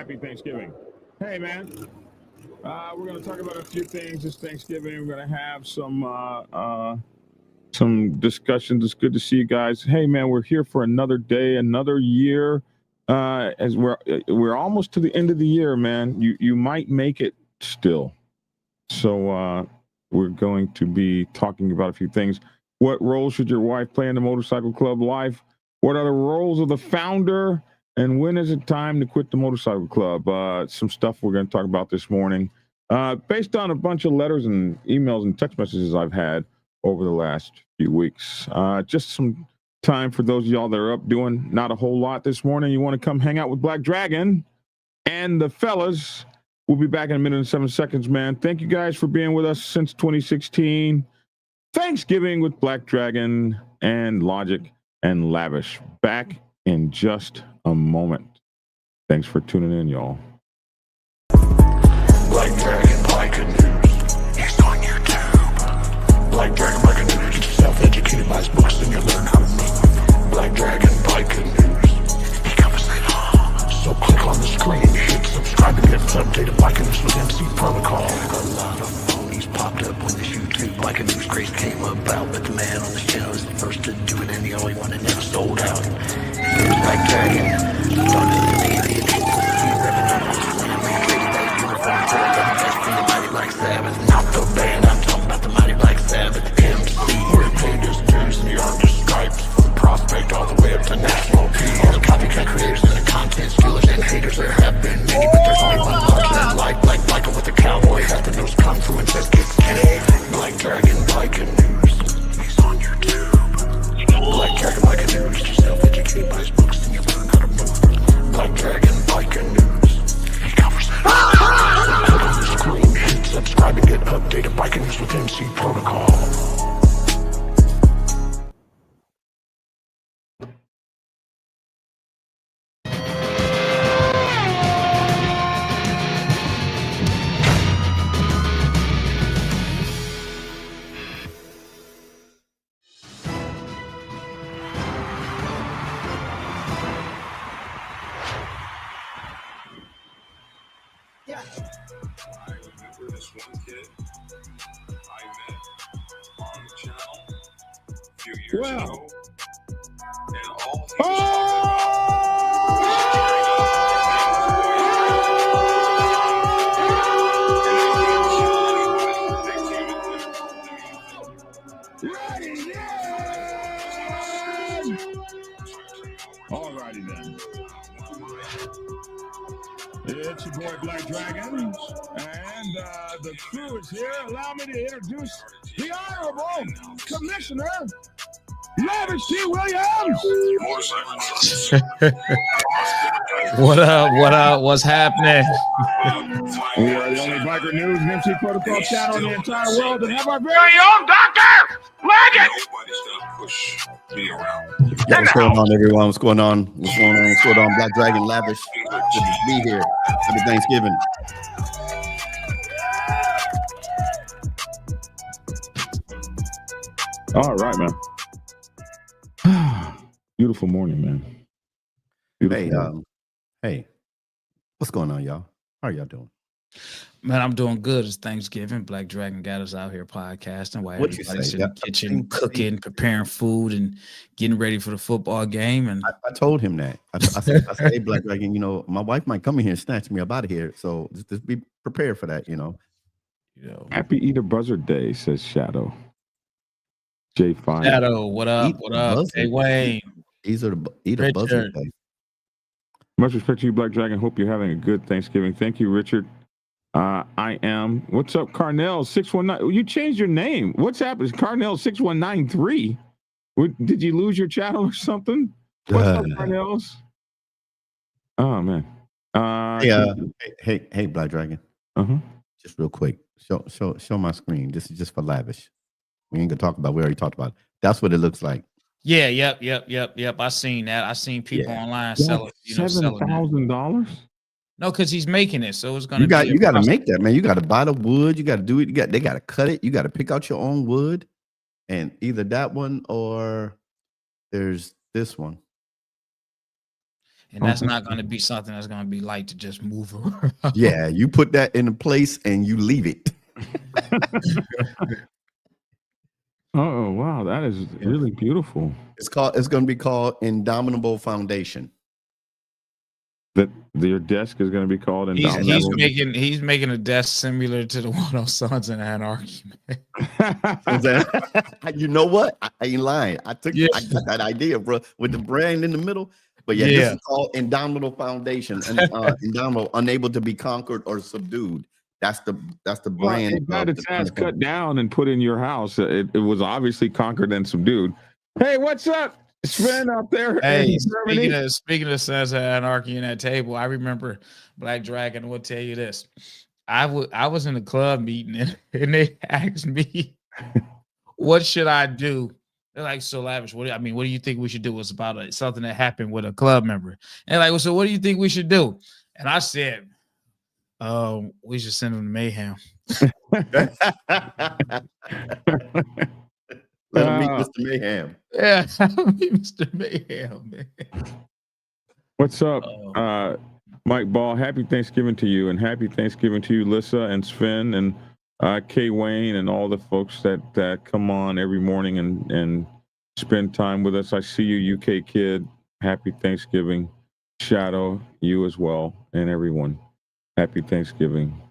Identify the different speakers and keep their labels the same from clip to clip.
Speaker 1: Happy Thanksgiving. Hey, man. We're going to talk about a few things this Thanksgiving. We're going to have some discussions. It's good to see you guys. Hey, man, we're here for another day, another year. As we're almost to the end of the year, man. You might make it still. So we're going to be talking about a few things. What role should your wife play in the motorcycle club life? What are the roles of the founder? And when is it time to quit the motorcycle club? Some stuff we're going to talk about this morning, based on a bunch of letters and emails and text messages I've had over the last few weeks. Just some time for those of y'all that are up doing not a whole lot this morning. You want to come hang out with Black Dragon and the fellas. We'll be back in a minute and 7 seconds, man. Thank you guys for being with us since 2016. Thanksgiving with Black Dragon and Logic and Lavish. Back in just a moment. Thanks for tuning in, y'all.
Speaker 2: Black Dragon Biker News. He's on YouTube. Black Dragon Biker News. Get yourself educated by his books and you'll learn how to move. Black Dragon Biker News. He covers it all. So click on the screen, hit subscribe and get updated Biker News with MC Protocol. A lot of phonies popped up when this YouTube Biker News craze came about, but the man on this channel is the first to do it and the only one that never sold out. Here's Black Dragon. Thunder the media. Black Sabbath, not the band. I'm talking about the mighty Black Sabbath MC. We're paid his dues and he earned his stripes from prospect all the way up to national P. All the copycat creators and the content stealers and haters, there have been many, but there's only one lucky like Black Biker with the cowboy hat, the nose kung fu and says kick Kenny. Black Dragon Biker News. He's on YouTube. Black Dragon Biker News. Get yourself educated by his books and you'll learn how to move. Black Dragon Biker News. He covers it all. Click on the screen, hit subscribe and get updated Biker News with MC Protocol.
Speaker 3: I remember this one kid I met on the channel a few years ago, and all he was
Speaker 1: Alrighty then. It's your boy Black Dragon, and the crew is here. Allow me to introduce the Honorable Commissioner Lavish T. Williams.
Speaker 4: What up? What's happening?
Speaker 1: We are the only Biker News and MC Protocol channel in the entire world that have our very own Dr. Legend.
Speaker 3: Nobody's gonna push me around.
Speaker 5: Yeah, what's going on, everyone? What's going on? What's going on? Black Dragon Lavish. Good to be here. Happy Thanksgiving.
Speaker 1: All right, man. Beautiful morning, man. Beautiful morning.
Speaker 5: Hey, what's going on, y'all? How are y'all doing?
Speaker 4: Man, I'm doing good. It's Thanksgiving. Black Dragon got us out here podcasting while
Speaker 5: What'd you
Speaker 4: everybody's
Speaker 5: say?
Speaker 4: in the kitchen cooking, preparing food, and getting ready for the football game. And
Speaker 5: I told him that. I said, hey, Black Dragon, my wife might come in here and snatch me up out of here. So just be prepared for that,
Speaker 1: Happy Eat a Buzzard Day, says Shadow. J5.
Speaker 4: Shadow, what up?
Speaker 5: Eat
Speaker 4: What up?
Speaker 5: buzzard.
Speaker 4: Hey, Wayne.
Speaker 5: Eat a
Speaker 4: Richard.
Speaker 5: buzzard day.
Speaker 1: Much respect to you, Black Dragon. Hope you're having a good Thanksgiving. Thank you, Richard. I am. What's up, Carnell 619? You changed your name. What's happened? Carnell 6193. Did you lose your channel or something? What's up, Carnells? Oh man.
Speaker 5: Hey, Black Dragon. Just real quick. Show my screen. This is just for Lavish. We ain't gonna talk about. We already talked about it. That's what it looks like.
Speaker 4: Yeah, yep. I seen that. I seen people online selling, selling that.
Speaker 1: $7,000.
Speaker 4: No, because he's making it, so it's gonna.
Speaker 5: You got to make that, man. You got to buy the wood. You got to do it. They got to cut it. You got to pick out your own wood, and either that one or there's this one.
Speaker 4: And that's not going to be something that's going to be light to just move around.
Speaker 5: Yeah, you put that in a place and you leave it.
Speaker 1: Oh wow, that is really beautiful.
Speaker 5: It's going to be called Indomitable Foundation.
Speaker 1: That your desk is going to be called Indomitable.
Speaker 4: He's making a desk similar to the one on Sons of Anarchy.
Speaker 5: You know what? I ain't lying. I got that idea, bro, with the brand in the middle. But yeah, this is called Indomitable Foundation, and Indomitable, unable to be conquered or subdued. That's the brand.
Speaker 1: It got its ass cut down and put in your house. It was obviously conquered and subdued. Hey, what's up, Sven out there?
Speaker 4: Hey, speaking of Sons of Anarchy in that table, I remember Black Dragon will tell you this. I was in a club meeting and they asked me, what should I do? They're like, so Lavish, what do you think we should do? It's about something that happened with a club member. And they're like, well, so what do you think we should do? And I said, we should send him to Mayhem.
Speaker 5: Let him meet Mr. Mayhem.
Speaker 4: Yeah, Mr. Mayhem, man.
Speaker 1: What's up, Mike Ball? Happy Thanksgiving to you, and happy Thanksgiving to you, Lissa and Sven and K Wayne and all the folks that come on every morning and spend time with us. I see you, UK Kid. Happy Thanksgiving. Shadow, you as well, and everyone. Happy Thanksgiving.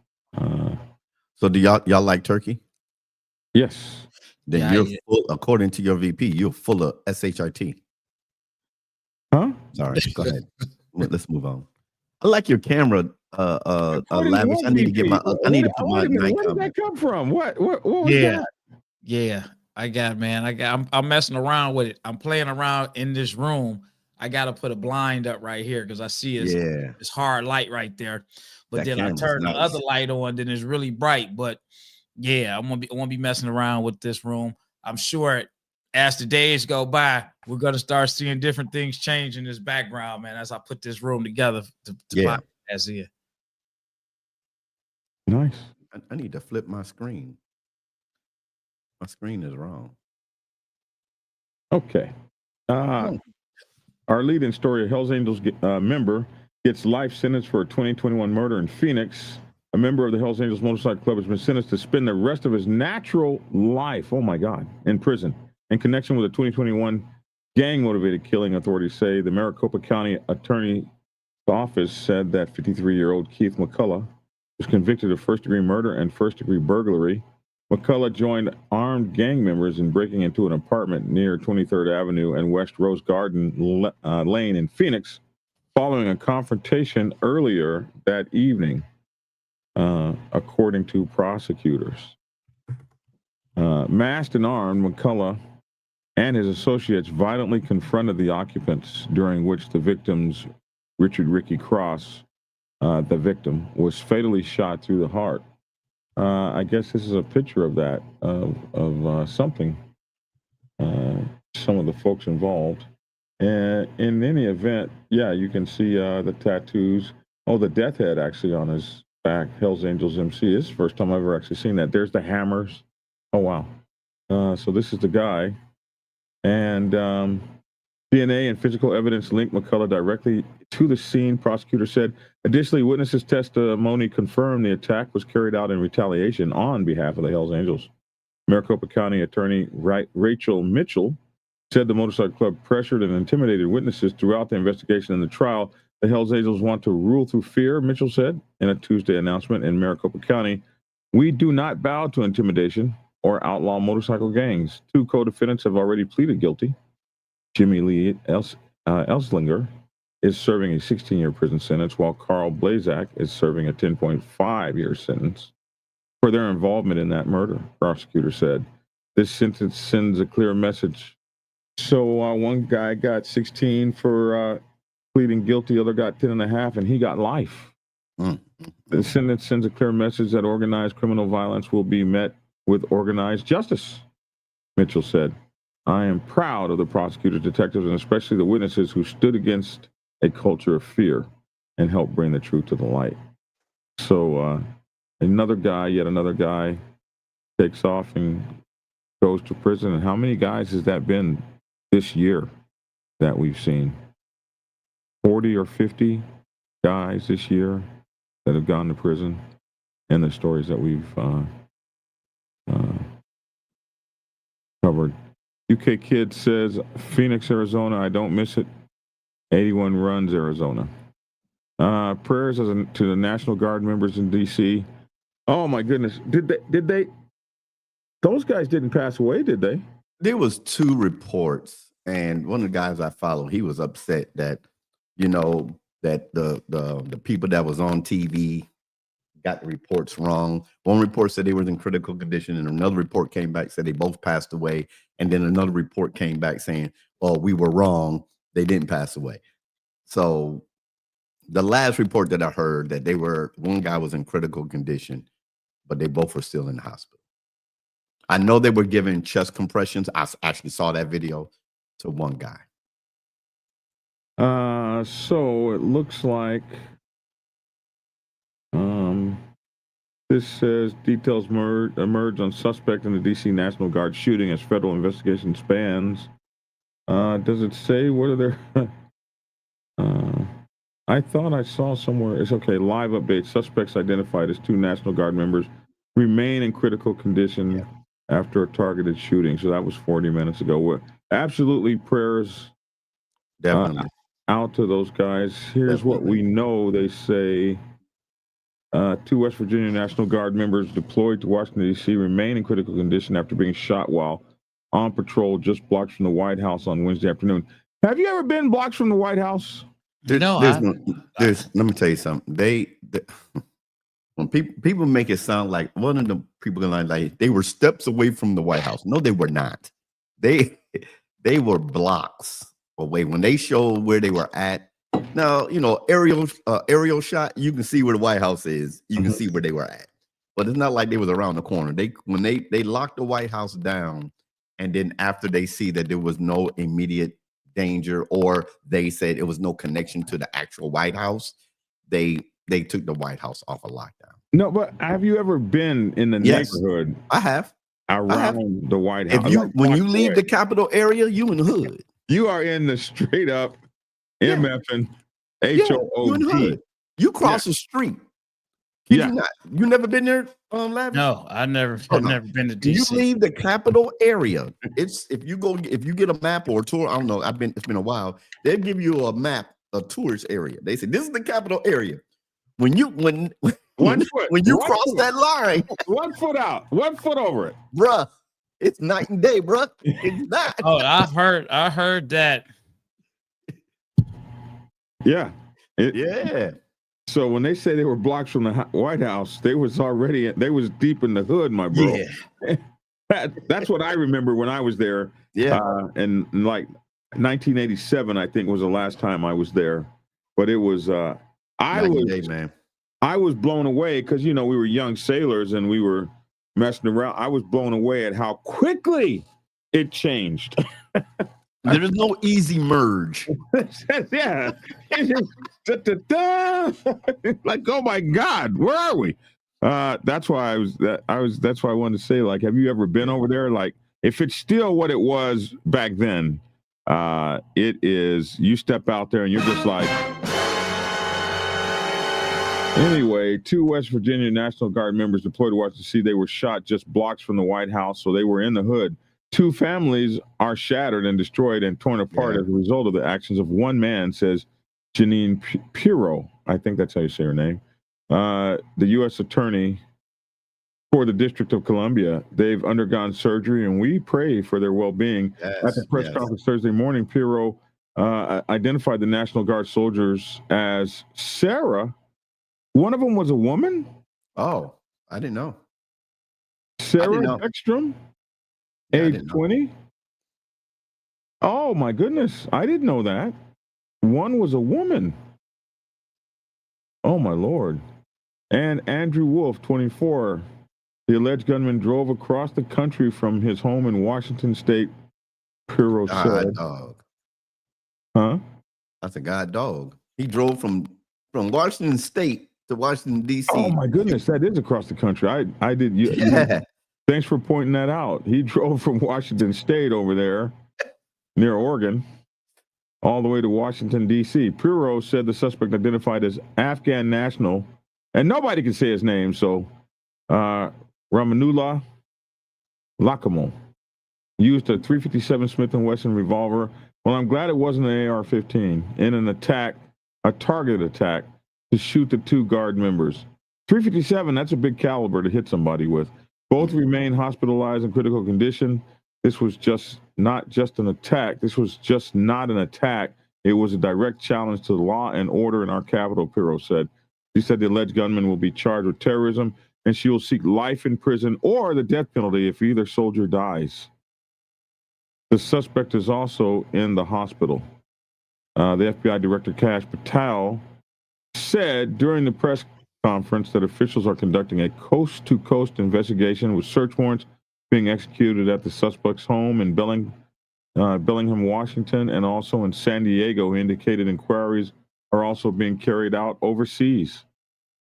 Speaker 5: So do y'all like turkey?
Speaker 1: Yes.
Speaker 5: Then you're full, according to your VP, you're full of SHRT.
Speaker 1: Huh?
Speaker 5: Sorry, go ahead. Let's move on. I like your camera, Lavish. I need to get I need to put my night.
Speaker 1: Where did that come from? What was that?
Speaker 4: Yeah. I got, man. I'm messing around with it. I'm playing around in this room. I got to put a blind up right here because I see it's hard light right there. But then I turn the other light on, then it's really bright. But yeah, I won't be messing around with this room. I'm sure as the days go by, we're gonna start seeing different things change in this background, man. As I put this room together to as it.
Speaker 1: Nice.
Speaker 5: I need to flip my screen. My screen is wrong.
Speaker 1: Okay. Our lead in story: a Hell's Angels member gets life sentence for a 2021 murder in Phoenix. A member of the Hell's Angels Motorcycle Club has been sentenced to spend the rest of his natural life, oh my God, in prison in connection with a 2021 gang-motivated killing, authorities say. The Maricopa County Attorney's Office said that 53-year-old Keith McCullough was convicted of first-degree murder and first-degree burglary. McCullough joined armed gang members in breaking into an apartment near 23rd Avenue and West Rose Garden Lane in Phoenix following a confrontation earlier that evening. According to prosecutors. Masked and armed, McCullough and his associates violently confronted the occupants, during which the victims, Richard Ricky Cross, the victim, was fatally shot through the heart. I guess this is a picture of that, of something, some of the folks involved. And in any event, yeah, you can see the tattoos. Oh, the death head actually on his back, Hell's Angels MC. This is the first time I've ever actually seen that. There's the hammers. Oh, wow. So this is the guy. And DNA and physical evidence linked McCullough directly to the scene, prosecutor said. Additionally, witnesses' testimony confirmed the attack was carried out in retaliation on behalf of the Hell's Angels. Maricopa County Attorney Rachel Mitchell said the motorcycle club pressured and intimidated witnesses throughout the investigation and the trial. The Hells Angels want to rule through fear, Mitchell said in a Tuesday announcement in Maricopa County. We do not bow to intimidation or outlaw motorcycle gangs. 2 co-defendants have already pleaded guilty. Jimmy Lee Elslinger is serving a 16-year prison sentence, while Carl Blazak is serving a 10.5-year sentence for their involvement in that murder, prosecutor said. This sentence sends a clear message. So one guy got 16 for pleading guilty, the other got 10.5, and he got life. The sentence sends a clear message that organized criminal violence will be met with organized justice, Mitchell said. I am proud of the prosecutors, detectives, and especially the witnesses who stood against a culture of fear and helped bring the truth to the light. So yet another guy takes off and goes to prison. And how many guys has that been this year that we've seen? 40 or 50 guys this year that have gone to prison, and the stories that we've covered. UK Kid says, Phoenix, Arizona, I don't miss it. 81 runs, Arizona. Prayers to the National Guard members in D.C. Oh my goodness, did they? Those guys didn't pass away, did they?
Speaker 5: There was 2 reports, and one of the guys I follow, he was upset that, that the people that was on TV got the reports wrong. One report said they were in critical condition, and another report came back said they both passed away, and then another report came back saying, "Oh, we were wrong. They didn't pass away." So the last report that I heard that one guy was in critical condition, but they both were still in the hospital. I know they were giving chest compressions. I actually saw that video to one guy.
Speaker 1: So it looks like this says details emerge on suspect in the DC National Guard shooting as federal investigation spans. Does it say what are their? I thought I saw somewhere. It's okay. Live update. Suspects identified as 2 National Guard members remain in critical condition after a targeted shooting. So that was 40 minutes ago. Absolutely, prayers
Speaker 5: Definitely
Speaker 1: out to those guys. Here's what we know. They say 2 West Virginia National Guard members deployed to Washington, D.C. remain in critical condition after being shot while on patrol just blocks from the White House on Wednesday afternoon. Have you ever been blocks from the White House?
Speaker 5: Let me tell you something. When people make it sound like one of the people like they were steps away from the White House. No, they were not. They were blocks away. When they showed where they were at, now aerial shot, you can see where the White House is. You can see where they were at, but it's not like they was around the corner. When they locked the White House down, and then after they see that there was no immediate danger, or they said it was no connection to the actual White House, they took the White House off a lockdown.
Speaker 1: No, but have you ever been in the neighborhood?
Speaker 5: I have.
Speaker 1: Around the White House.
Speaker 5: When you leave the Capitol area, you in the hood.
Speaker 1: You are in the straight up MFing HOOD.
Speaker 5: You cross the street. You never been there, Lavish?
Speaker 4: No, I've never been to DC.
Speaker 5: You leave the Capitol area. If you get a map or a tour, I don't know. It's been a while. They'll give you a map, a tourist area. They say this is the Capitol area. When you cross that line,
Speaker 1: 1 foot out, 1 foot over it,
Speaker 5: bruh, it's night and day, bruh. It's not.
Speaker 4: Oh, I heard that.
Speaker 1: Yeah.
Speaker 5: Yeah.
Speaker 1: So when they say they were blocks from the White House, they was deep in the hood, my bro.
Speaker 5: Yeah.
Speaker 1: That's what I remember when I was there.
Speaker 5: Yeah.
Speaker 1: And like 1987, I think was the last time I was there. But it was I was blown away because we were young sailors and we were messing around. I was blown away at how quickly it changed.
Speaker 5: There is no easy merge.
Speaker 1: Yeah. Like, oh my God, where are we? That's why that's why I wanted to say, like, have you ever been over there? Like, if it's still what it was back then, it is, you step out there and you're just like, anyway, 2 West Virginia National Guard members deployed to Washington, D.C. They were shot just blocks from the White House, so they were in the hood. 2 families are shattered and destroyed and torn apart as a result of the actions of one man, says Janine Pirro. I think that's how you say her name. The U.S. attorney for the District of Columbia. They've undergone surgery, and we pray for their well-being. At the press conference Thursday morning, Pirro identified the National Guard soldiers as Sarah. One of them was a woman?
Speaker 5: Oh, I didn't know.
Speaker 1: Sarah Ekstrom? Age 20? Oh my goodness. I didn't know that. One was a woman. Oh my Lord. And Andrew Wolf, 24. The alleged gunman drove across the country from his home in Washington State, Pirro said.
Speaker 5: Dog.
Speaker 1: Huh?
Speaker 5: That's a god dog. He drove from Washington State to Washington, D.C.
Speaker 1: Oh my goodness, that is across the country. I did. Thanks for pointing that out. He drove from Washington State over there near Oregon. all the way to Washington, D.C. Bureau said the suspect identified as Afghan national, and nobody can say his name, so Ramanullah Lakamal used a .357 Smith & Wesson revolver. Well, I'm glad it wasn't an AR-15 in an attack, a targeted attack, to shoot the 2 guard members. .357, that's a big caliber to hit somebody with. Both remain hospitalized in critical condition. This was not just an attack. This was just not an attack. It was a direct challenge to the law and order in our capital, Pirro said. She said the alleged gunman will be charged with terrorism, and she will seek life in prison or the death penalty if either soldier dies. The suspect is also in the hospital. The FBI Director Kash Patel said during the press conference that officials are conducting a coast-to-coast investigation with search warrants being executed at the suspect's home in Bellingham, Washington, and also in San Diego. He indicated inquiries are also being carried out overseas.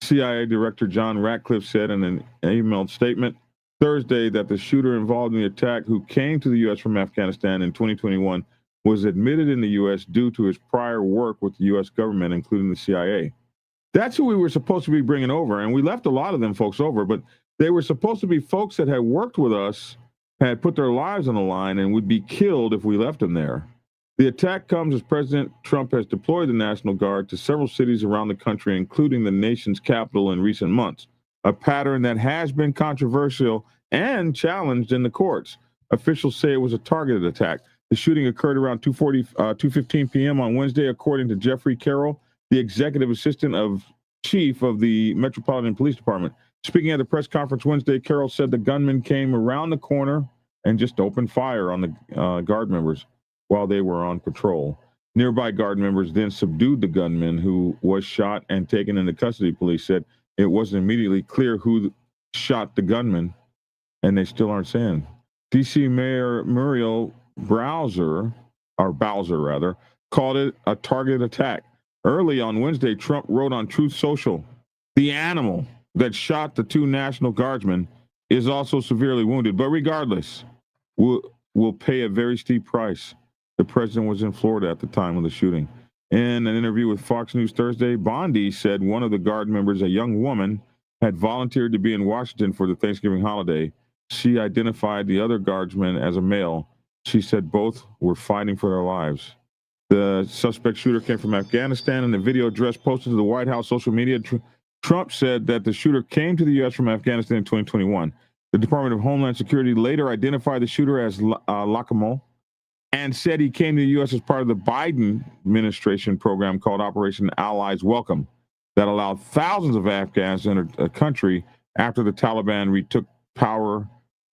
Speaker 1: CIA Director John Ratcliffe said in an emailed statement Thursday that the shooter involved in the attack, who came to the U.S. from Afghanistan in 2021, was admitted in the U.S. due to his prior work with the U.S. government, including the CIA. That's who we were supposed to be bringing over, and we left a lot of them folks over, but they were supposed to be folks that had worked with us, had put their lives on the line, and would be killed if we left them there. The attack comes as President Trump has deployed the National Guard to several cities around the country, including the nation's capital, in recent months, a pattern that has been controversial and challenged in the courts. Officials say it was a targeted attack. The shooting occurred around 2:15 p.m. on Wednesday, according to Jeffrey Carroll, the executive assistant of chief of the Metropolitan Police Department. Speaking at a press conference Wednesday, Carroll said the gunman came around the corner and just opened fire on the guard members while they were on patrol. Nearby guard members then subdued the gunman, who was shot and taken into custody. Police said it wasn't immediately clear who shot the gunman, and they still aren't saying. D.C. Mayor Muriel Bowser called it a targeted attack. Early on Wednesday, Trump wrote on Truth Social, "The animal that shot the 2 National Guardsmen is also severely wounded, but regardless, will pay a very steep price." The president was in Florida at the time of the shooting. In an interview with Fox News Thursday, Bondi said one of the guard members, a young woman, had volunteered to be in Washington for the Thanksgiving holiday. She identified the other guardsman as a male. She said both were fighting for their lives. The suspect shooter came from Afghanistan. In the video address posted to the White House social media, Trump said that the shooter came to the U.S. from Afghanistan in 2021. The Department of Homeland Security later identified the shooter as Lakamal and said he came to the U.S. as part of the Biden administration program called Operation Allies Welcome that allowed thousands of Afghans to enter a country after the Taliban retook power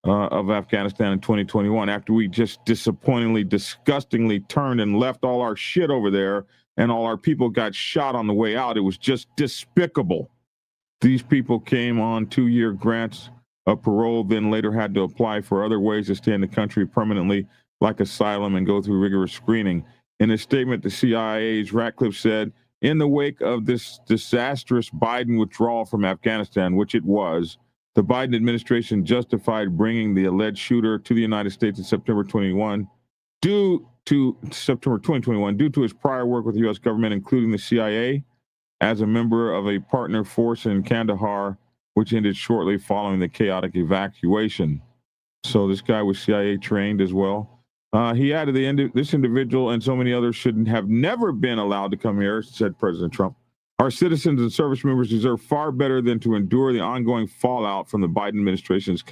Speaker 1: of Afghanistan in 2021, after we just disappointingly, disgustingly turned and left all our shit over there and all our people got shot on the way out. It was just despicable. These people came on 2-year grants of parole, then later had to apply for other ways to stay in the country permanently, like asylum, and go through rigorous screening. In a statement, the CIA's Ratcliffe said, in the wake of this disastrous Biden withdrawal from Afghanistan, which it was, the Biden administration justified bringing the alleged shooter to the United States in September 2021 due to his prior work with the U.S. government, including the CIA, as a member of a partner force in Kandahar, which ended shortly following the chaotic evacuation. So this guy was CIA trained as well. He added, this individual and so many others should have never been allowed to come here, said President Trump. Our citizens and service members deserve far better than to endure the ongoing fallout from the Biden administration's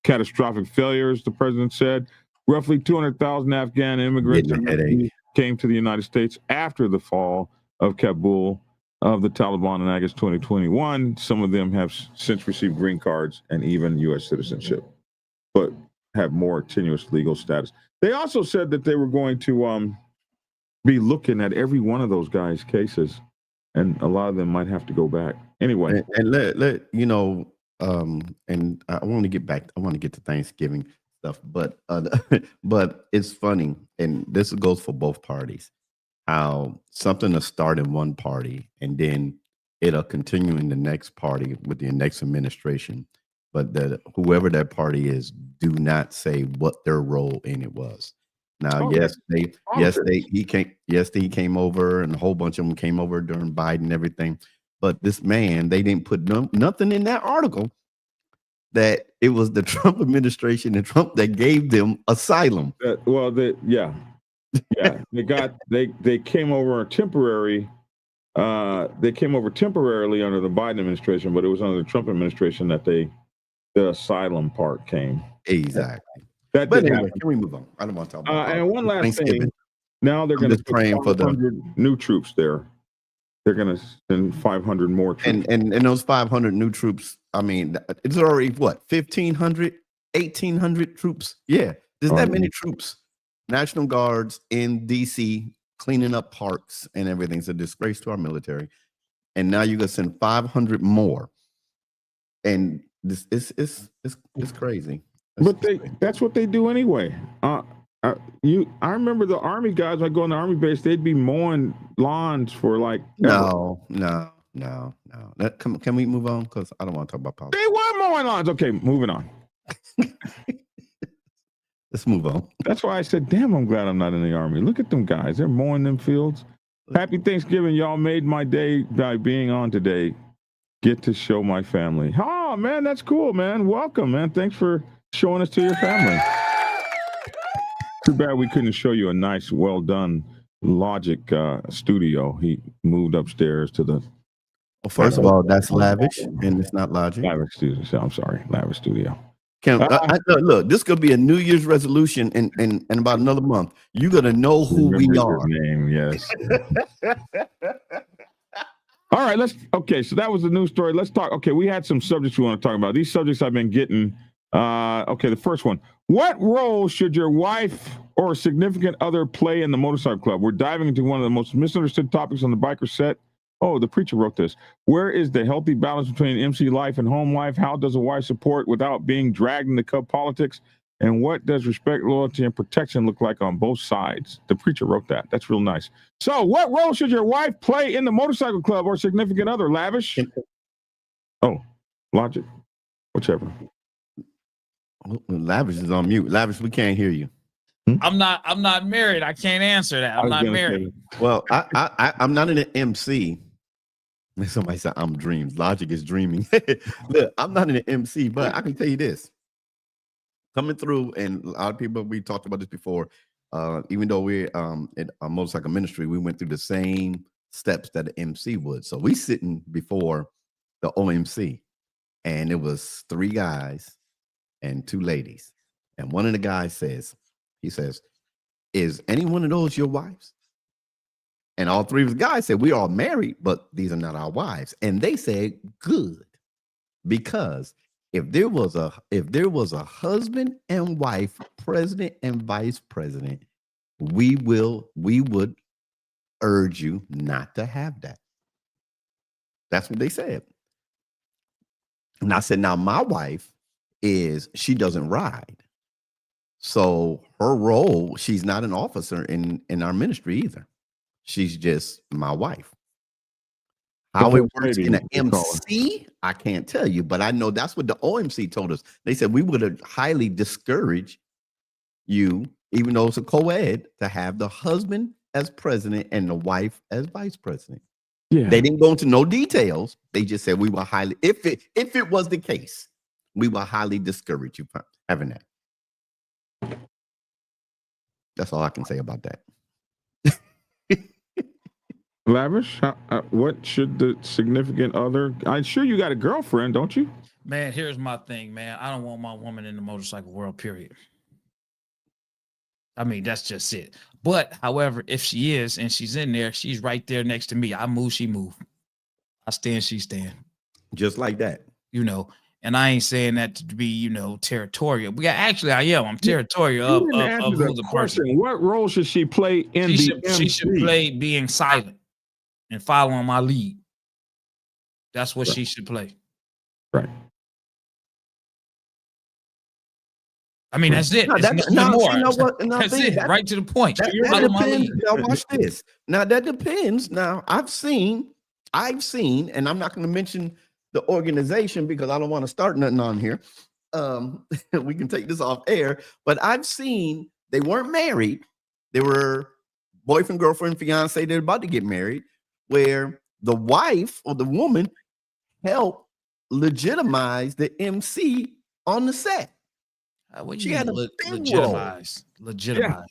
Speaker 1: catastrophic failures, the president said. Roughly 200,000 Afghan immigrants came to the United States after the fall of Kabul of the Taliban in August 2021. Some of them have since received green cards and even U.S. citizenship, but have more tenuous legal status. They also said that they were going to be looking at every one of those guys' cases, and a lot of them might have to go back. Anyway.
Speaker 5: And let you know, and I want to get to Thanksgiving stuff, but but it's funny, and this goes for both parties, how something will start in one party and then it'll continue in the next party with the next administration, but that whoever that party is, do not say what their role in it was. Now, he came over, and a whole bunch of them came over during Biden and everything. But this man, they didn't put nothing in that article that it was the Trump administration and Trump that gave them asylum.
Speaker 1: They came over temporary. They came over temporarily under the Biden administration, but it was under the Trump administration that the asylum part came.
Speaker 5: Exactly.
Speaker 1: But
Speaker 5: anyway, can we move on? I don't want to talk about
Speaker 1: and one last thing. Now they're going to put 500 new troops there. They're going to send 500 more troops.
Speaker 5: And those 500 new troops, I mean, it's already what, 1,500, 1,800 troops? Yeah, there's that many troops. National Guards in D.C. cleaning up parks and everything. It's a disgrace to our military. And now you're going to send 500 more. And this it's crazy.
Speaker 1: That's what they do anyway. I remember the Army guys. I go on the Army base, they'd be mowing lawns for like
Speaker 5: no. Can we move on? Because I don't want to talk about politics.
Speaker 1: They were mowing lawns. Okay, moving on.
Speaker 5: Let's move on.
Speaker 1: That's why I said, damn, I'm glad I'm not in the Army. Look at them guys. They're mowing them fields. Happy Thanksgiving. Y'all made my day by being on today. Get to show my family. Oh, man, that's cool, man. Welcome, man. Thanks for showing us to your family. Too bad we couldn't show you a nice, well done Logic studio. He moved upstairs to the.
Speaker 5: Well, first of all, that's Lavish, and it's not Logic.
Speaker 1: Lavish studio. I'm sorry, Lavish studio.
Speaker 5: Look, this could be a New Year's resolution in about another month. You're gonna know who we are.
Speaker 1: Name, yes. All right, so that was the news story. Let's talk. Okay, we had some subjects we want to talk about. These subjects I've been getting. Okay, the first one. What role should your wife or significant other play in the motorcycle club? We're diving into one of the most misunderstood topics on the biker set. Oh, the preacher wrote this. Where is the healthy balance between MC life and home life? How does a wife support without being dragged into cub politics? And what does respect, loyalty, and protection look like on both sides? The preacher wrote that. That's real nice. So what role should your wife play in the motorcycle club or significant other? Lavish? Oh, Logic. Whichever.
Speaker 5: Lavish is on mute. Lavish, we can't hear you.
Speaker 4: I'm not married. I can't answer that. I'm not married.
Speaker 5: Well, I'm not an MC. Somebody said I'm dreams. Logic is dreaming. Look, I'm not an MC, but I can tell you this. Coming through, and a lot of people, we talked about this before, even though we're in a motorcycle ministry, we went through the same steps that an MC would. So we sitting before the OMC, and it was 3 guys and 2 ladies. And one of the guys says, is any one of those your wives? And all 3 of the guys said, we are married, but these are not our wives. And they said, good. Because if there was a husband and wife, president and vice president, we would urge you not to have that. That's what they said. And I said, now my wife she doesn't ride. So her role, she's not an officer in our ministry either. She's just my wife. How it works in an MC, I can't tell you, but I know that's what the OMC told us. They said we would highly discourage you, even though it's a co-ed, to have the husband as president and the wife as vice president. Yeah. They didn't go into no details. They just said we will highly, if it was the case, we will highly discourage you from having that. That's all I can say about that.
Speaker 1: Lavish, what should the significant other? I'm sure you got a girlfriend, don't you?
Speaker 4: Man, here's my thing, man. I don't want my woman in the motorcycle world, period. I mean, that's just it. But, however, if she is and she's in there, she's right there next to me. I move, she move. I stand, she stand.
Speaker 5: Just like that.
Speaker 4: You know, and I ain't saying that to be, territorial. But actually, I am. I'm territorial of who the person.
Speaker 1: What role should she play in
Speaker 4: She should play being silent and following my lead. That's what she should play.
Speaker 1: Right.
Speaker 4: I mean, that's it. That's it. Right to the point.
Speaker 5: That depends. Now watch this. Now that depends. Now I've seen, and I'm not going to mention the organization because I don't want to start nothing on here. We can take this off air, but I've seen They weren't married. They were boyfriend, girlfriend, fiance. They're about to get married, where the wife or the woman helped legitimize the MC on the set.
Speaker 4: What
Speaker 5: She
Speaker 4: you
Speaker 5: had a
Speaker 4: mean,
Speaker 5: big
Speaker 4: legitimize?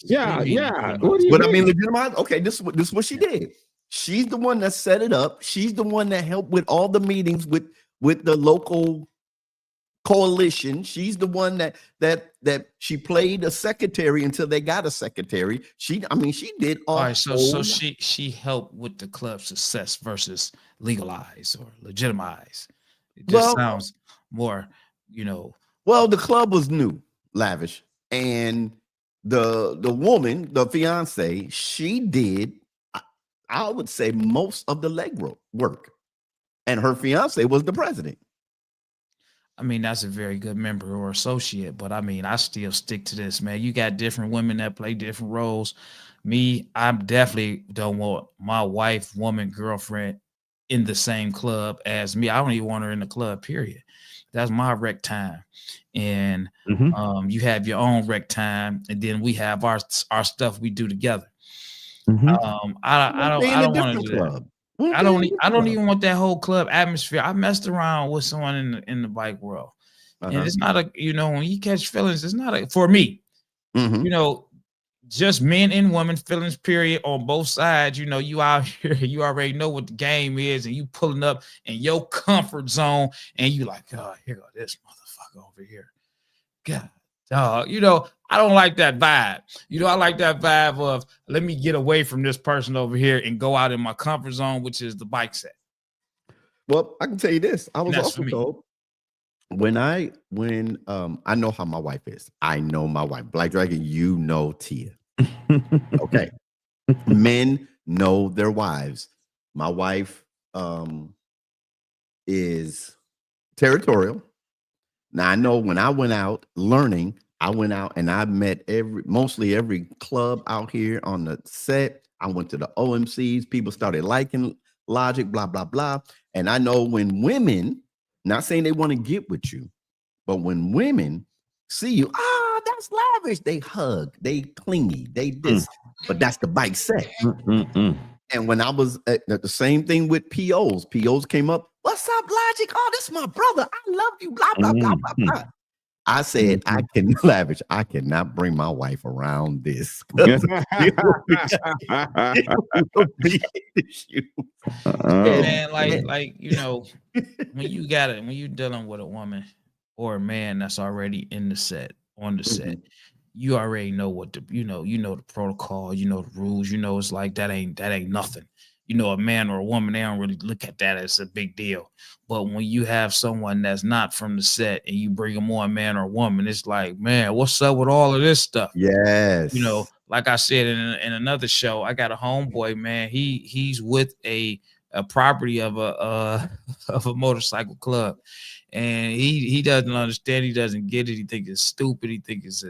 Speaker 1: Yeah.
Speaker 4: Legitimize?
Speaker 1: What do you
Speaker 5: But I
Speaker 1: mean?
Speaker 5: mean, legitimize. Okay, this is what she did. She's the one that set it up. She's the one that helped with all the meetings with the local coalition. She's the one that she played a secretary until they got a secretary. She did all
Speaker 4: right. So she helped with the club success versus legalize or legitimize. It just sounds more,
Speaker 5: Well, the club was new, Lavish, and the woman, the fiance, she did, I would say, most of the legwork work, and her fiance was the president.
Speaker 4: I mean, that's a very good member or associate, but I mean, I still stick to this, man. You got different women that play different roles. Me, I definitely don't want my wife, woman, girlfriend in the same club as me. I don't even want her in the club, period. That's my rec time. And you have your own rec time, and then we have our stuff we do together. I don't want to do that. I don't even want that whole club atmosphere. I messed around with someone in the bike world, and it's not when you catch feelings, it's not for me. Just men and women feelings, period, on both sides. You out here, you already know what the game is, and you pulling up in your comfort zone, and you like, oh, here go this motherfucker over here. God, I don't like that vibe. I like that vibe of let me get away from this person over here and go out in my comfort zone, which is the bike set.
Speaker 5: Well, I can tell you this. I was also told when I know how my wife is. I know my wife. Black Dragon, Tia. Okay. Men know their wives. My wife is territorial. Now, I know when I went out learning, I went out and I met mostly every club out here on the set. I went to the OMCs. People started liking Logic, blah, blah, blah. And I know when women, not saying they want to get with you, but when women see you, that's Lavish. They hug, they clingy, they this, but that's the bike set. And when I was at the same thing with POs came up, what's up, Logic? Oh, this is my brother. I love you, blah, blah, blah, blah, blah. I said, I cannot bring my wife around this. Man,
Speaker 4: when you're dealing with a woman or a man that's already in the set, on the set, you already know what the the protocol, the rules, it's like that ain't nothing. A man or a woman, they don't really look at that as a big deal. But when you have someone that's not from the set and you bring them on, man or woman, it's like, man, what's up with all of this stuff?
Speaker 5: Yes.
Speaker 4: Like I said in another show, I got a homeboy, man. He's with a property of a motorcycle club. And he doesn't understand. He doesn't get it. He thinks it's stupid. He thinks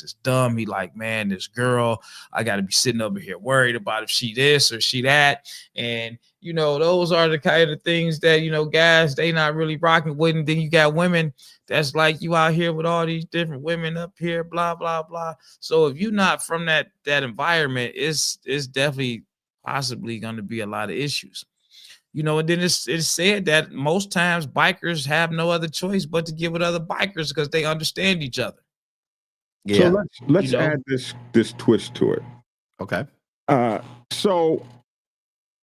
Speaker 4: it's dumb. He like, man, this girl, I got to be sitting over here worried about if she this or she that. And, those are the kind of things that, guys, they not really rocking with. And then you got women that's like you out here with all these different women up here, blah, blah, blah. So if you're not from that environment, it's definitely possibly going to be a lot of issues. And then it's said that most times bikers have no other choice but to get with other bikers because they understand each other.
Speaker 1: Yeah. So let's add this twist to it.
Speaker 5: Okay.
Speaker 1: So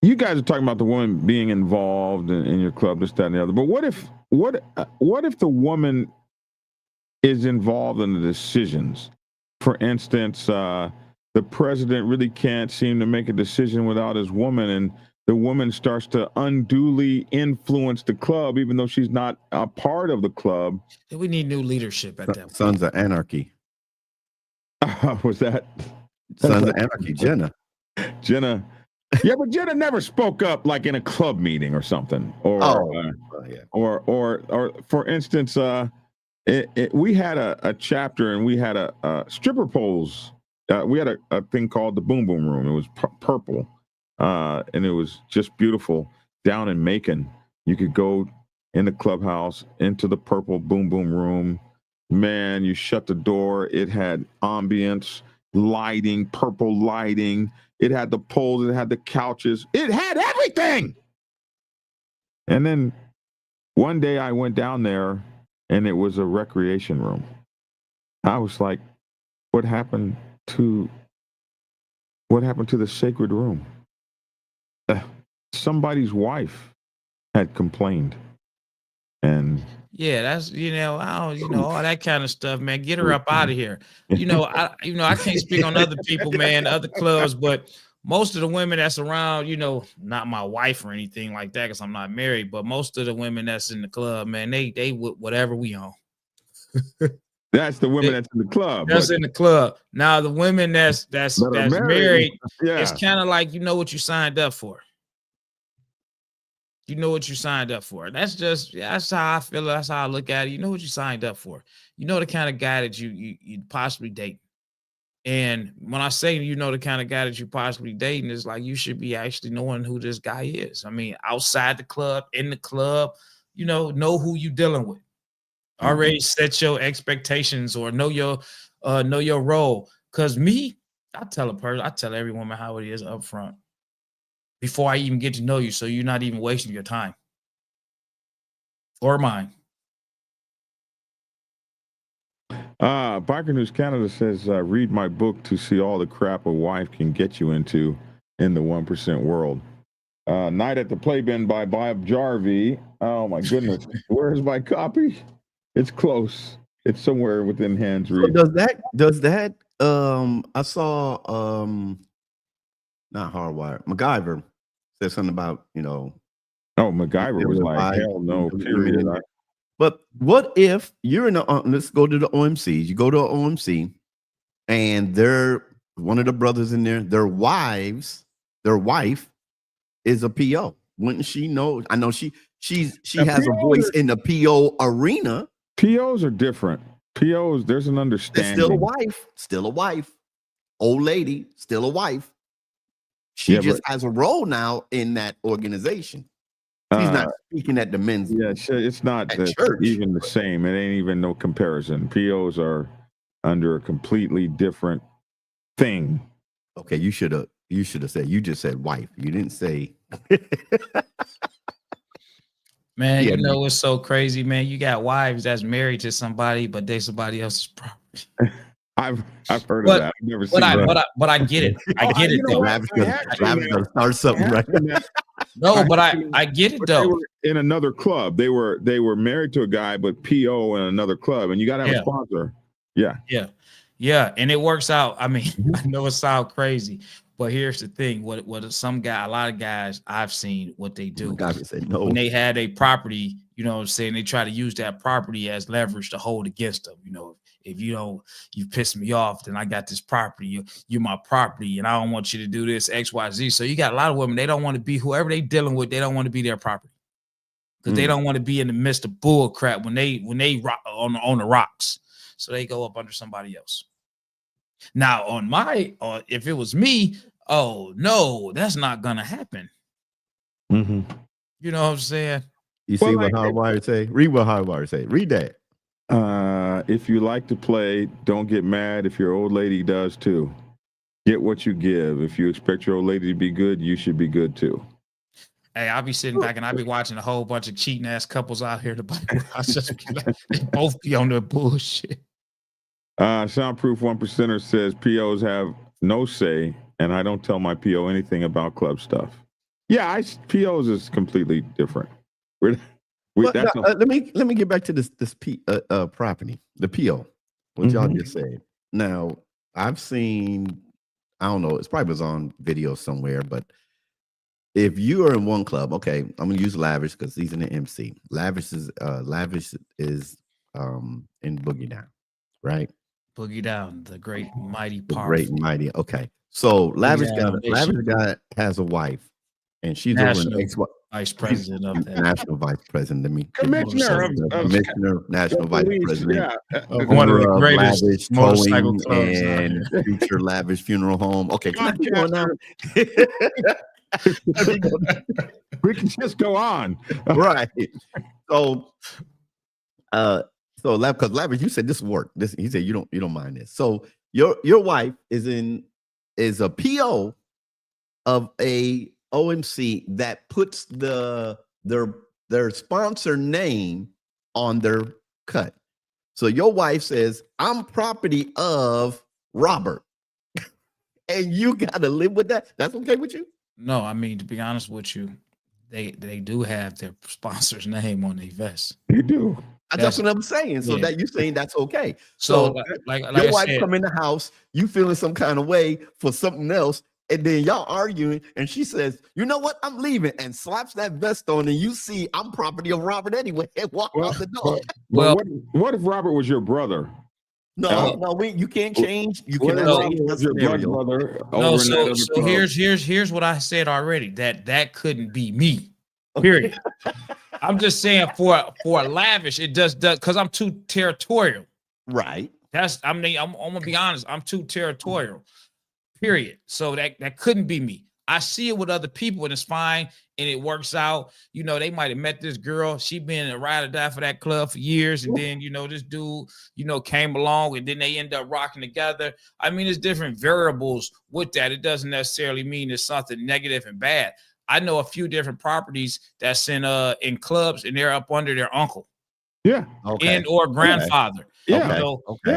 Speaker 1: you guys are talking about the woman being involved in your club, this, that, and the other. But what if the woman is involved in the decisions? For instance, the president really can't seem to make a decision without his woman, and the woman starts to unduly influence the club, even though she's not a part of the club.
Speaker 4: We need new leadership at that point.
Speaker 5: Sons of Anarchy.
Speaker 1: Was that
Speaker 5: Sons of Anarchy? Jenna.
Speaker 1: Yeah, but Jenna never spoke up like in a club meeting or something. Or for instance, we had a chapter and we had a stripper poles. We had a thing called the Boom Boom Room. It was purple. And it was just beautiful down in Macon. You could go in the clubhouse into the purple Boom Boom Room. Man, you shut the door. It had ambience. lighting, purple lighting. It had the poles, it had the couches, it had everything. And then one day I went down there and it was a recreation room. I was like, what happened to the sacred room? Somebody's wife had complained. And
Speaker 4: yeah, that's all that kind of stuff, man. Get her up out of here. I can't speak on other people, man, other clubs, but most of the women that's around, not my wife or anything like that, because I'm not married, but most of the women that's in the club, man, they whatever we on.
Speaker 1: That's the women that's in the club.
Speaker 4: That's in the club. Now the women that's married,
Speaker 1: yeah.
Speaker 4: It's kind of like what you signed up for. You know what you signed up for. That's how I feel. That's how I look at it. You know what you signed up for. You know the kind of guy that you possibly date. And when I say the kind of guy that you possibly dating, is like you should be actually knowing who this guy is. I mean, outside the club, in the club, know who you dealing with. Already set your expectations or know your role. Cause I tell every woman how it is up front before I even get to know you, so you're not even wasting your time or mine.
Speaker 1: Biker News Canada says, read my book to see all the crap a wife can get you into in the 1% world. Night at the Playpen by Bob Jarvie. Oh my goodness. Where's my copy? It's close. It's somewhere within hands reach.
Speaker 5: So does that I saw not Hardwire, MacGyver said something about,
Speaker 1: Oh, MacGyver was like, hell no, period.
Speaker 5: But what if you're in let's go to the OMC. You go to an OMC and they're one of the brothers in there, their wife is a PO. Wouldn't she know? I know she has a voice in the PO arena.
Speaker 1: POs are different. POs, there's an understanding.
Speaker 5: It's still a wife. Old lady, still a wife. She just has a role now in that organization. She's not speaking at the men's.
Speaker 1: Yeah, it's not even the same. It ain't even no comparison. POs are under a completely different thing.
Speaker 5: Okay, you should have said. You just said wife. You didn't say.
Speaker 4: Man, it's so crazy, man. You got wives that's married to somebody, but they somebody else's property.
Speaker 1: I've heard of that. I've never seen that.
Speaker 4: But I get it. I get it though.
Speaker 5: Rabbit's gonna start something right now.
Speaker 4: No, but I get it though.
Speaker 1: They were in another club. They were married to a guy, but PO in another club, and you got to have a sponsor. Yeah, and it works out. I mean, I know it sounds crazy, but here's the thing: what a lot of guys I've seen what they do when they had a property. You know what I'm saying? They try to use that property as leverage to hold against them. If you piss me off, then I got this property. You're my property, and I don't want you to do this X, Y, Z. So you got a lot of women. They don't want to be whoever they dealing with. They don't want to be their property because they don't want to be in the midst of bull crap when they rock on the rocks. So they go up under somebody else. Now if it was me, oh no, that's not gonna happen. Mm-hmm.
Speaker 4: You know what I'm saying?
Speaker 5: You see what Hardwire say? Read what Hardwire say. Read that.
Speaker 1: If you like to play, don't get mad if your old lady does too. Get what you give. If you expect your old lady to be good, you should be good too.
Speaker 4: Hey, I'll be sitting back and I'll be watching a whole bunch of cheating ass couples out here. They both be on their bullshit.
Speaker 1: Soundproof 1%er says POs have no say, and I don't tell my PO anything about club stuff. Yeah, POs is completely different.
Speaker 5: Let me get back to this property, the PO, what y'all just said. Now, I've seen, I don't know, it's probably was on video somewhere, but if you are in one club, okay, I'm gonna use Lavish because he's in the MC. Lavish is in Boogie Down, right?
Speaker 4: Boogie Down, the great mighty part.
Speaker 5: Great mighty. Okay, so Lavish has a wife, and she's over in
Speaker 4: vice president of that.
Speaker 5: National vice president.
Speaker 1: Commissioner,
Speaker 5: national vice president.
Speaker 4: One of the greatest
Speaker 5: Lavish
Speaker 4: motorcycle
Speaker 5: clubs and future Lavish funeral home. Okay, can I keep going now?
Speaker 1: We can just go on.
Speaker 5: Right. So because Lavish, you said this work. He said you don't mind this. So your wife is a PO of a OMC that puts their sponsor name on their cut. So your wife says, I'm property of Robert. And you gotta live with that. That's okay with you?
Speaker 4: No, I mean, to be honest with you, they do have their sponsor's name on their vest.
Speaker 1: You do.
Speaker 5: That's what I'm saying. So that you're saying that's okay.
Speaker 4: So like
Speaker 5: your
Speaker 4: I
Speaker 5: wife
Speaker 4: said,
Speaker 5: come in the house, you feeling some kind of way for something else, and then y'all arguing, and she says, "You know what? I'm leaving," and slaps that vest on, and you see I'm property of Robert anyway, and walk out the door.
Speaker 1: Well, what if Robert was your brother?
Speaker 5: No, you can't change. You
Speaker 1: What
Speaker 5: cannot
Speaker 1: if
Speaker 5: change
Speaker 1: Robert
Speaker 5: that
Speaker 1: was your
Speaker 5: scenario.
Speaker 1: brother?
Speaker 4: no. So here's what I said already. That couldn't be me. Period. I'm just saying for Lavish, it does because I'm too territorial.
Speaker 5: Right.
Speaker 4: I'm gonna be honest. I'm too territorial. Period. So that couldn't be me. I see it with other people and it's fine and it works out. You know, they might have met this girl. She been a ride or die for that club for years. And then, you know, this dude, you know, came along and then they end up rocking together. I mean, there's different variables with that. It doesn't necessarily mean it's something negative and bad. I know a few different properties that's in clubs and they're up under their uncle.
Speaker 1: Yeah.
Speaker 5: Okay.
Speaker 4: And or grandfather.
Speaker 1: Okay. Yeah.
Speaker 4: You know,
Speaker 5: Okay.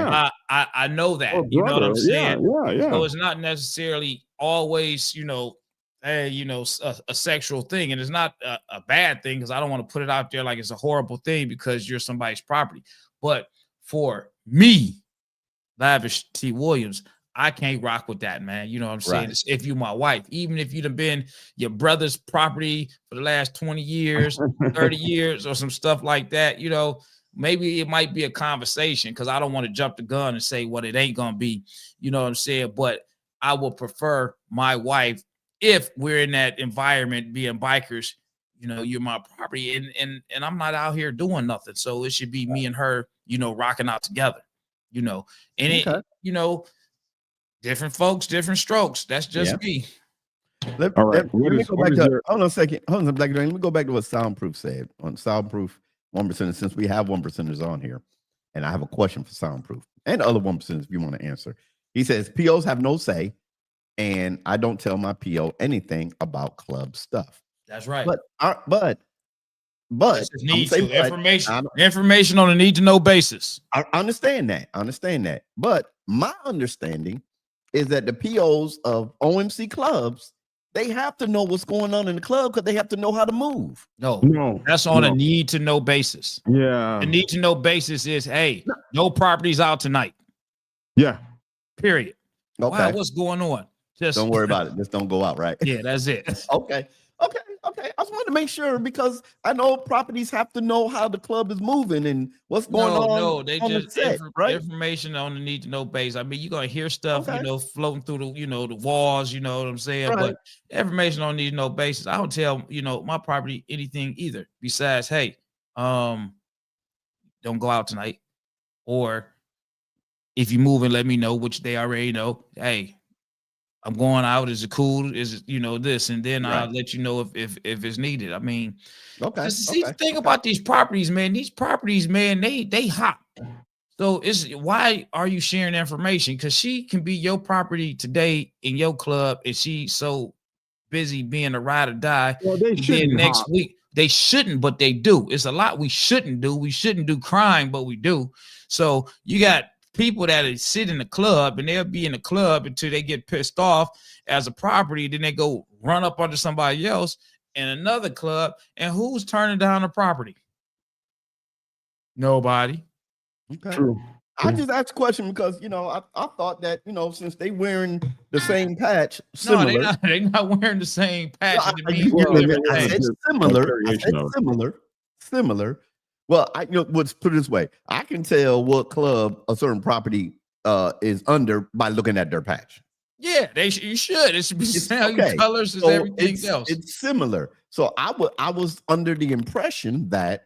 Speaker 4: I know that.
Speaker 1: Oh,
Speaker 4: you know what I'm saying?
Speaker 1: Yeah.
Speaker 4: So it's not necessarily always, you know, a sexual thing, and it's not a bad thing because I don't want to put it out there like it's a horrible thing because you're somebody's property. But for me, Lavish T. Williams, I can't rock with that, man. You know what I'm saying?
Speaker 5: Right.
Speaker 4: If you my wife, even if you'd have been your brother's property for the last 20 years, 30 years, or some stuff like that, you know, maybe it might be a conversation because I don't want to jump the gun and say what it ain't gonna be. You know what I'm saying? But I would prefer my wife if we're in that environment being bikers. You know, you're my property, and I'm not out here doing nothing. So it should be me and her, you know, rocking out together. You know, and it, you know, different folks, different strokes. That's just me.
Speaker 5: Let me go back to hold on a second. Hold on, Black. Let me go back to what Soundproof said on Soundproof 1%. Since we have 1%ers on here, and I have a question for Soundproof and other 1%ers if you want to answer. He says POs have no say, and I don't tell my PO anything about club stuff.
Speaker 4: That's right.
Speaker 5: But
Speaker 4: information on a need to know basis.
Speaker 5: I understand that. But my understanding is that the POs of OMC clubs, they have to know what's going on in the club because they have to know how to move.
Speaker 4: No, that's on a need to know basis.
Speaker 1: Yeah.
Speaker 4: The need to know basis is, hey, no properties out tonight.
Speaker 1: Yeah.
Speaker 4: Period.
Speaker 5: Okay.
Speaker 4: Wow, what's going on? Just
Speaker 5: don't worry about it. Just don't go out, right?
Speaker 4: Yeah, that's it.
Speaker 5: Okay. I just wanted to make sure because I know properties have to know how the club is moving and what's going on.
Speaker 4: No, they
Speaker 5: on
Speaker 4: just
Speaker 5: the set, right?
Speaker 4: Information on the need to know base. I mean, you're gonna hear stuff, you know, floating through the, you know, the walls, you know what I'm saying? Right. But information on need to know basis. I don't tell, you know, my property anything either. Besides, hey, don't go out tonight. Or if you move and let me know, which they already know, hey, I'm going out. Is it cool? Is it, you know, this? And then I'll let you know if it's needed. I mean, see the thing about these properties, man, they hot. So why are you sharing information? Because she can be your property today in your club, and she's so busy being a ride or die.
Speaker 1: Well, they shouldn't.
Speaker 4: Next week, they shouldn't, but they do. It's a lot we shouldn't do. We shouldn't do crime, but we do. So you got people that sit in the club and they'll be in the club until they get pissed off as a property. Then they go run up under somebody else in another club. And who's turning down the property? Nobody.
Speaker 5: Okay. True. I just asked a question because, you know, I thought that, you know, since they wearing the same patch, similar.
Speaker 4: No, they're not wearing the same patch.
Speaker 5: I said similar. Well, let's put it this way. I can tell what club a certain property is under by looking at their patch.
Speaker 4: Yeah, you should. It should be the same colors as everything else.
Speaker 5: It's similar. So I was under the impression that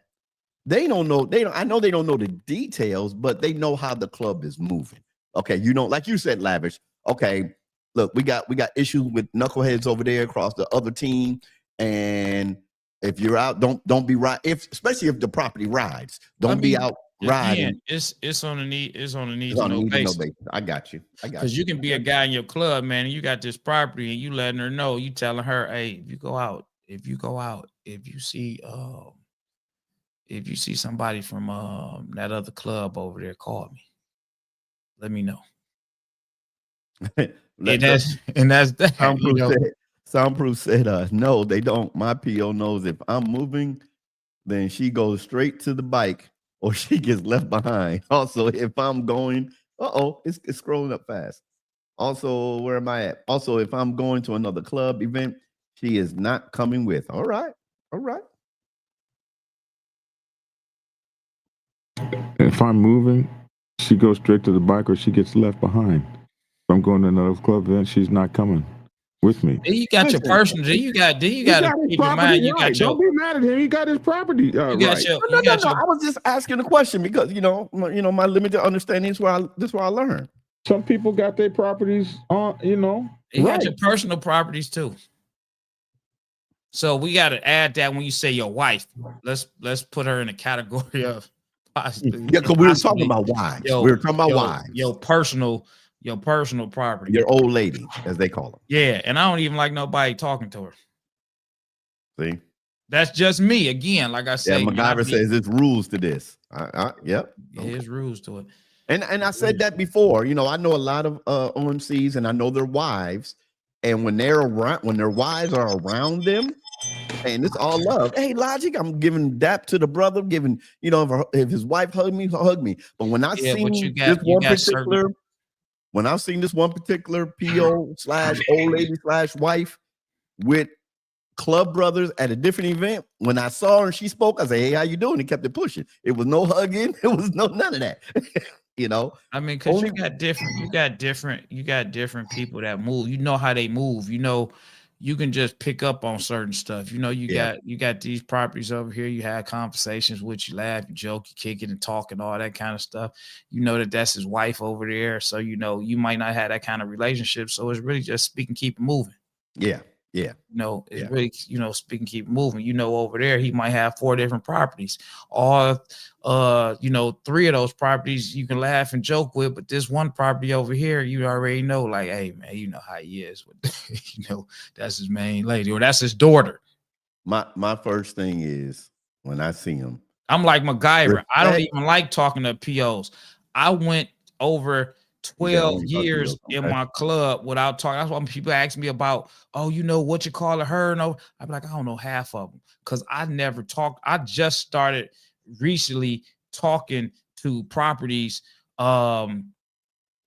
Speaker 5: they don't know. I know they don't know the details, but they know how the club is moving. Okay, you know, like you said, Lavish. Okay, look, we got issues with knuckleheads over there across the other team, and if you're out, don't be right. Especially if the property rides, don't be out riding.
Speaker 4: It's on the need. It's on the need
Speaker 5: It's
Speaker 4: to
Speaker 5: on a
Speaker 4: know
Speaker 5: need to know
Speaker 4: basis.
Speaker 5: basis. I got you.
Speaker 4: Because you can be a guy in your club, man, and you got this property, and you letting her know, you telling her, hey, if you go out, if you see somebody from that other club over there, call me. Let me know. And that's that.
Speaker 5: Soundproof said, no, they don't. My PO knows if I'm moving, then she goes straight to the bike or she gets left behind. Also, if I'm going, it's scrolling up fast. Also, where am I at? Also, if I'm going to another club event, she is not coming with. All right.
Speaker 1: If I'm moving, she goes straight to the bike or she gets left behind. If I'm going to another club event, she's not coming with me.
Speaker 4: Then you got your personal. Then you got to keep in mind. You got your.
Speaker 1: Don't be mad at him. He got his property right.
Speaker 5: No. I was just asking a question because my limited understanding is where I learned.
Speaker 1: Some people got their properties on. You
Speaker 4: got your personal properties too. So we got to add that when you say your wife. Let's put her in a category of possibly.
Speaker 5: Yeah, because we were talking about wives. We were talking about wives.
Speaker 4: Your personal property.
Speaker 5: Your old lady, as they call them.
Speaker 4: Yeah, and I don't even like nobody talking to her.
Speaker 5: See?
Speaker 4: That's just me. Again, like I said.
Speaker 5: Yeah, MacGyver says there's rules to this. Yep.
Speaker 4: There's rules to it.
Speaker 5: And I said that before. I know a lot of OMCs and I know their wives. And when their wives are around them, and it's all love. Hey, Logic, I'm giving dap to the brother, giving, if his wife hug me. But when I seen this one particular PO / old lady / wife with club brothers at a different event, when I saw her and she spoke, I said, hey, how you doing? He kept it pushing. It was no hugging. It was none of that.
Speaker 4: I mean, because you got different people that move. You know how they move. You can just pick up on certain stuff. You got these properties over here. You had conversations with, you laugh, you joke, you kick it and talk and all that kind of stuff. That's his wife over there. So, you might not have that kind of relationship. So it's really just speak and keep it moving.
Speaker 5: Yeah. Yeah.
Speaker 4: It's really, speak and keep moving. Over there, he might have 4 different properties. All 3 of those properties you can laugh and joke with, but this one property over here, you already know, like, hey man, you know how he is with that's his main lady or that's his daughter.
Speaker 5: My first thing is when I see him,
Speaker 4: I'm like MacGyver. I don't even like talking to POs. I went over 12 years in my club without talking. That's why when people ask me about, what you call her? No, I'm like, I don't know half of them because I never talked. I just started recently talking to properties in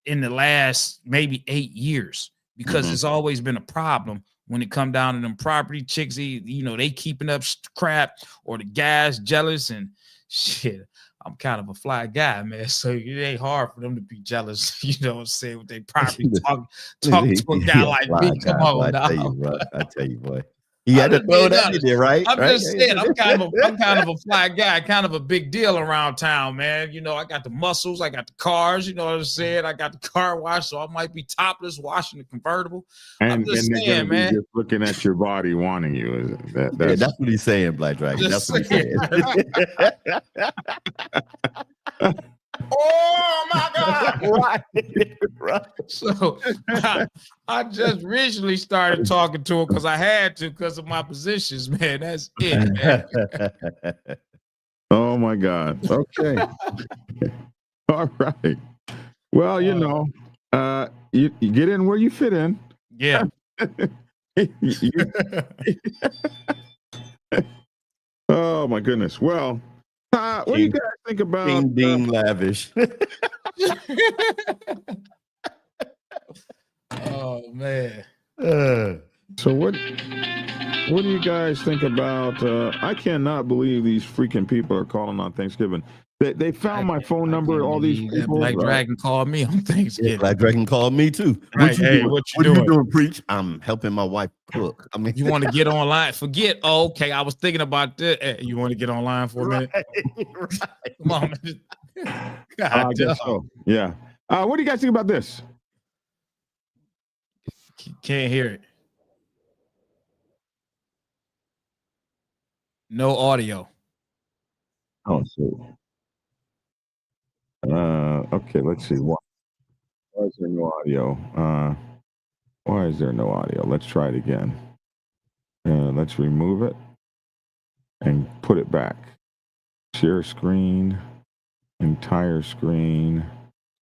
Speaker 4: the last maybe 8 years because it's always been a problem when it come down to them property chicks. They keeping up crap or the guys jealous and shit. I'm kind of a fly guy, man. So it ain't hard for them to be jealous, what I'm saying, with their property. Talk to a guy like me. Come on,
Speaker 5: I tell you, boy. You had to throw that in there, right?
Speaker 4: I'm just saying, I'm kind of a fly guy, kind of a big deal around town, man. I got the muscles, I got the cars, you know what I'm saying? I got the car wash, so I might be topless washing the convertible. I'm just saying, man.
Speaker 1: Just looking at your body, wanting you.
Speaker 5: That's what he's saying, Black Dragon. That's what he's saying.
Speaker 4: Oh my God!
Speaker 5: Right.
Speaker 4: So I just recently started talking to him because I had to because of my positions, man. That's it, man.
Speaker 1: Oh my God. Okay. All right. Well, you get in where you fit in.
Speaker 4: Yeah.
Speaker 1: Oh my goodness. Well, what do you guys think about
Speaker 5: King Lavish?
Speaker 4: Oh man.
Speaker 1: So what do you guys think about? I cannot believe these freaking people are calling on Thanksgiving. They found my phone number. All these people.
Speaker 4: Black Dragon called me on Thanksgiving.
Speaker 5: Yeah, Black Dragon called me too.
Speaker 4: Right. What you doing?
Speaker 5: Preach? I'm helping my wife cook. I mean,
Speaker 4: you want to get online? Forget. Oh, okay. I was thinking about this. Hey, you want to get online for a minute?
Speaker 5: Right.
Speaker 4: Come on, man.
Speaker 1: I guess so. Yeah. What do you guys think about this?
Speaker 4: Can't hear it. No audio.
Speaker 5: Oh, so
Speaker 1: Okay, let's see. Why is there no audio? Why is there no audio? Let's try it again. Let's remove it and put it back. Share screen, entire screen,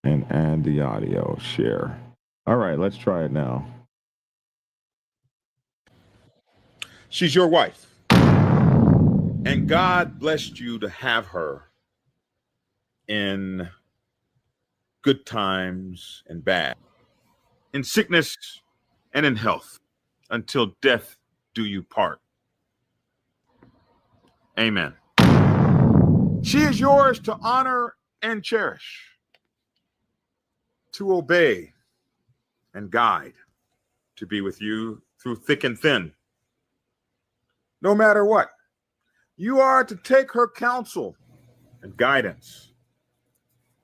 Speaker 1: and add the audio. Share. All right, let's try it now.
Speaker 6: She's your wife. And God blessed you to have her in good times and bad, in sickness and in health, until death do you part. Amen. She is yours to honor and cherish, to obey and guide, to be with you through thick and thin. No matter what, you are to take her counsel and guidance,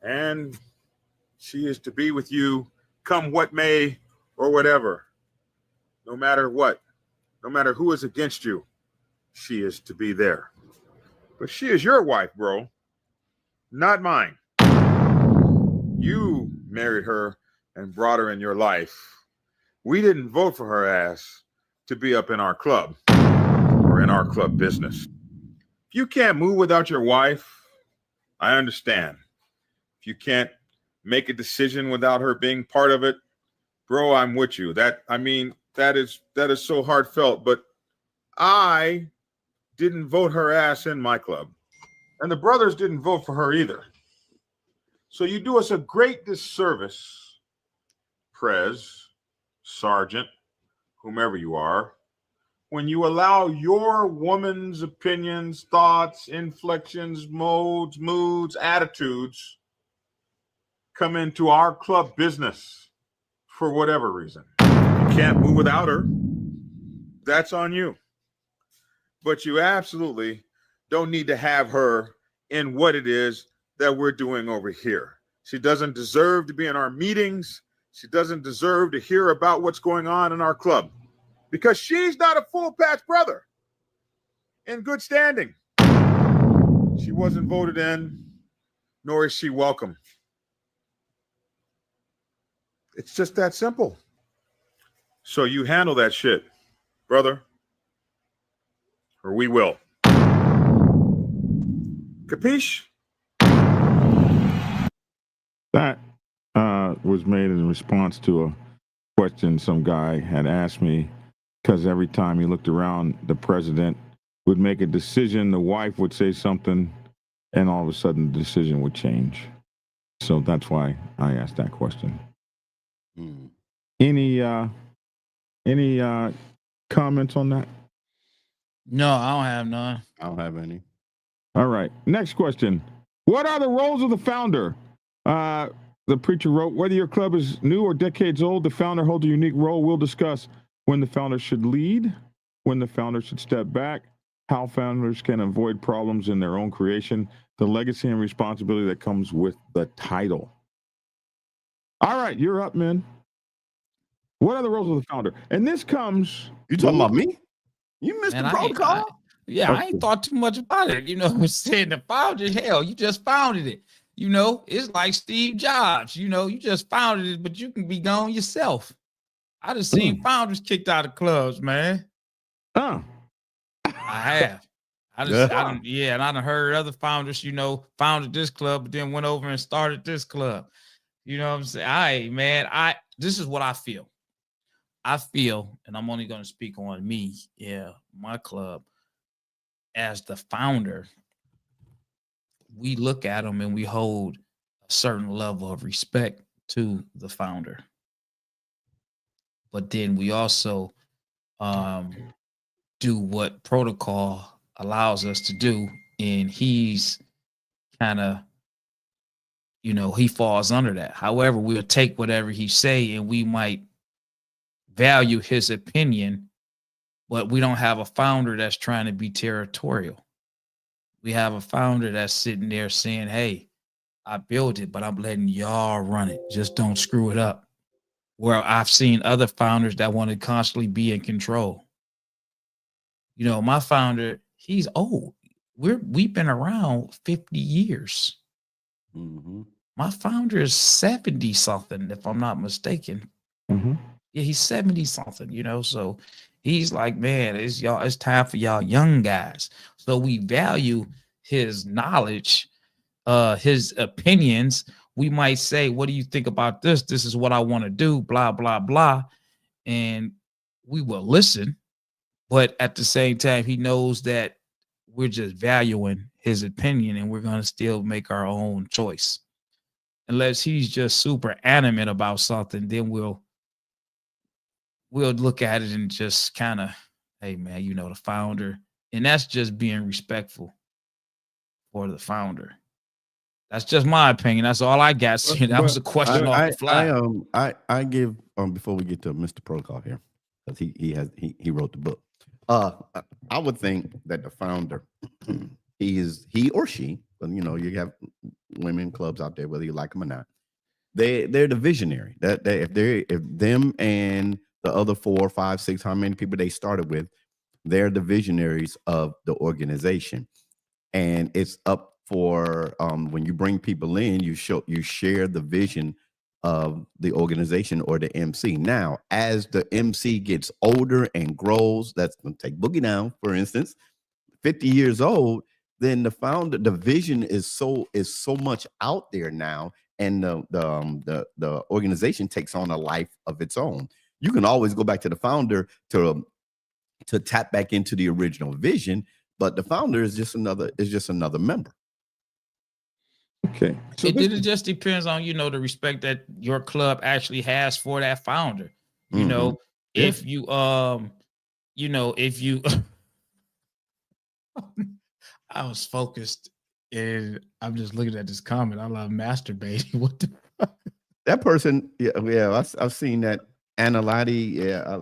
Speaker 6: and she is to be with you come what may or whatever. No matter what, no matter who is against you, she is to be there. But she is your wife, bro, not mine. You married her and brought her in your life. We didn't vote for her ass to be up in our club or in our club business. If you can't move without your wife, I understand. If you can't make a decision without her being part of it, bro, I'm with you. That is so heartfelt, but I didn't vote her ass in my club. And the brothers didn't vote for her either. So you do us a great disservice, Prez, Sergeant, whomever you are, when you allow your woman's opinions, thoughts, inflections, modes, moods, attitudes come into our club business for whatever reason. You can't move without her. That's on you. But you absolutely don't need to have her in what it is that we're doing over here. She doesn't deserve to be in our meetings. She doesn't deserve to hear about what's going on in our club because she's not a full patch brother in good standing. She wasn't voted in, nor is she welcome. It's just that simple. So you handle that shit, brother, or we will. Capiche?
Speaker 1: That was made in response to a question some guy had asked me, because every time he looked around, the president would make a decision, the wife would say something, and all of a sudden the decision would change. So that's why I asked that question. Any comments on that?
Speaker 4: No, I don't have none.
Speaker 5: I don't have any.
Speaker 1: All right. Next question. What are the roles of the founder? The preacher wrote, whether your club is new or decades old, the founder holds a unique role. We'll discuss when the founder should lead, when the founder should step back, how founders can avoid problems in their own creation, the legacy and responsibility that comes with the title. All right, you're up, man. What are the roles of the founder? And this comes...
Speaker 5: You talking about me? You missed the protocol?
Speaker 4: I ain't thought too much about it. You know, saying the founder, hell, you just founded it. You know, it's like Steve Jobs. You know, you just founded it, but you can be gone yourself. I just seen founders kicked out of clubs, man.
Speaker 1: Oh.
Speaker 4: I have. And I done heard other founders, you know, founded this club, but then went over and started this club. You know what I'm saying? This is what I feel. I feel, and I'm only going to speak on me, my club, as the founder, we look at them and we hold a certain level of respect to the founder. But then we also do what protocol allows us to do, and he's kind of, you know, he falls under that. However, we'll take whatever he say and we might value his opinion, but we don't have a founder that's trying to be territorial. We have a founder that's sitting there saying, hey, I built it, but I'm letting y'all run it. Just don't screw it up. Where I've seen other founders that want to constantly be in control. You know, my founder, he's old. We've been around 50 years. Mm-hmm. my founder is 70 something, if I'm not mistaken.
Speaker 1: Mm-hmm.
Speaker 4: Yeah, he's 70 something, you know. So he's like, man, it's time for y'all young guys. So we value his knowledge, his opinions. We might say, what do you think about this? This is what I want to do, blah, blah, blah. And we will listen. But at the same time, he knows that we're just valuing his opinion and we're going to still make our own choice. Unless he's just super animate about something, then we'll look at it and just kind of, hey, man, you know, the founder. And that's just being respectful for the founder. That's just my opinion. That's all I got. So that was a question off the fly.
Speaker 5: I give before we get to Mr. Protocol here, because he wrote the book. I would think that the founder, he or she, you know, you have women clubs out there, whether you like them or not. They're the visionary. That if them and the other 4, 5, 6, how many people they started with, they're the visionaries of the organization, and it's up for when you bring people in, you share the vision of the organization or the MC. Now, as the MC gets older and grows, that's going to take Boogie down, for instance, 50 years old, then the founder, the vision is so much out there now, and the organization takes on a life of its own. You can always go back to the founder to tap back into the original vision, but the founder is just another member.
Speaker 1: Okay. So
Speaker 4: it just depends on, you know, the respect that your club actually has for that founder. You know, if you you know, if you I was focused and I'm just looking at this comment. I love masturbating. What the fuck?
Speaker 5: That person, yeah, I've seen that. Analyte, yeah.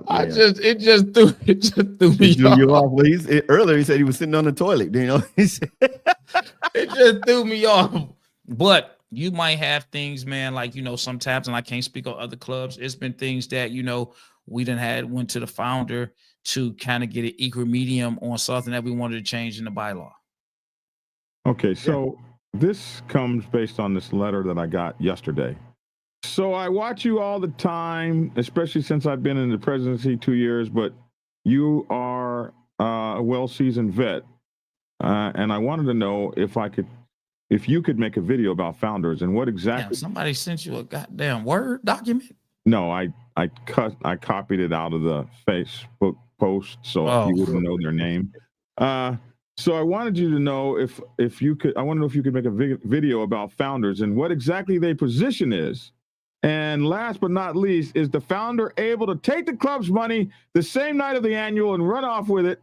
Speaker 4: It just threw me off.
Speaker 5: Well, earlier he said he was sitting on the toilet, you know.
Speaker 4: It just threw me off. But you might have things, man, like, you know, sometimes, and I can't speak on other clubs, it's been things that, you know, we went to the founder to kind of get an equal medium on something that we wanted to change in the bylaw.
Speaker 1: Okay, so this comes based on this letter that I got yesterday. So I watch you all the time, especially since I've been in the presidency 2 years, but you are a well-seasoned vet. And I wanted to know if you could make a video about founders and what exactly.
Speaker 4: Yeah, somebody sent you a goddamn Word document?
Speaker 1: No, I copied it out of the Facebook post so you wouldn't know their name. So I wanted you to know if you could. I want to know if you could make a video about founders and what exactly their position is. And last but not least, is the founder able to take the club's money the same night of the annual and run off with it,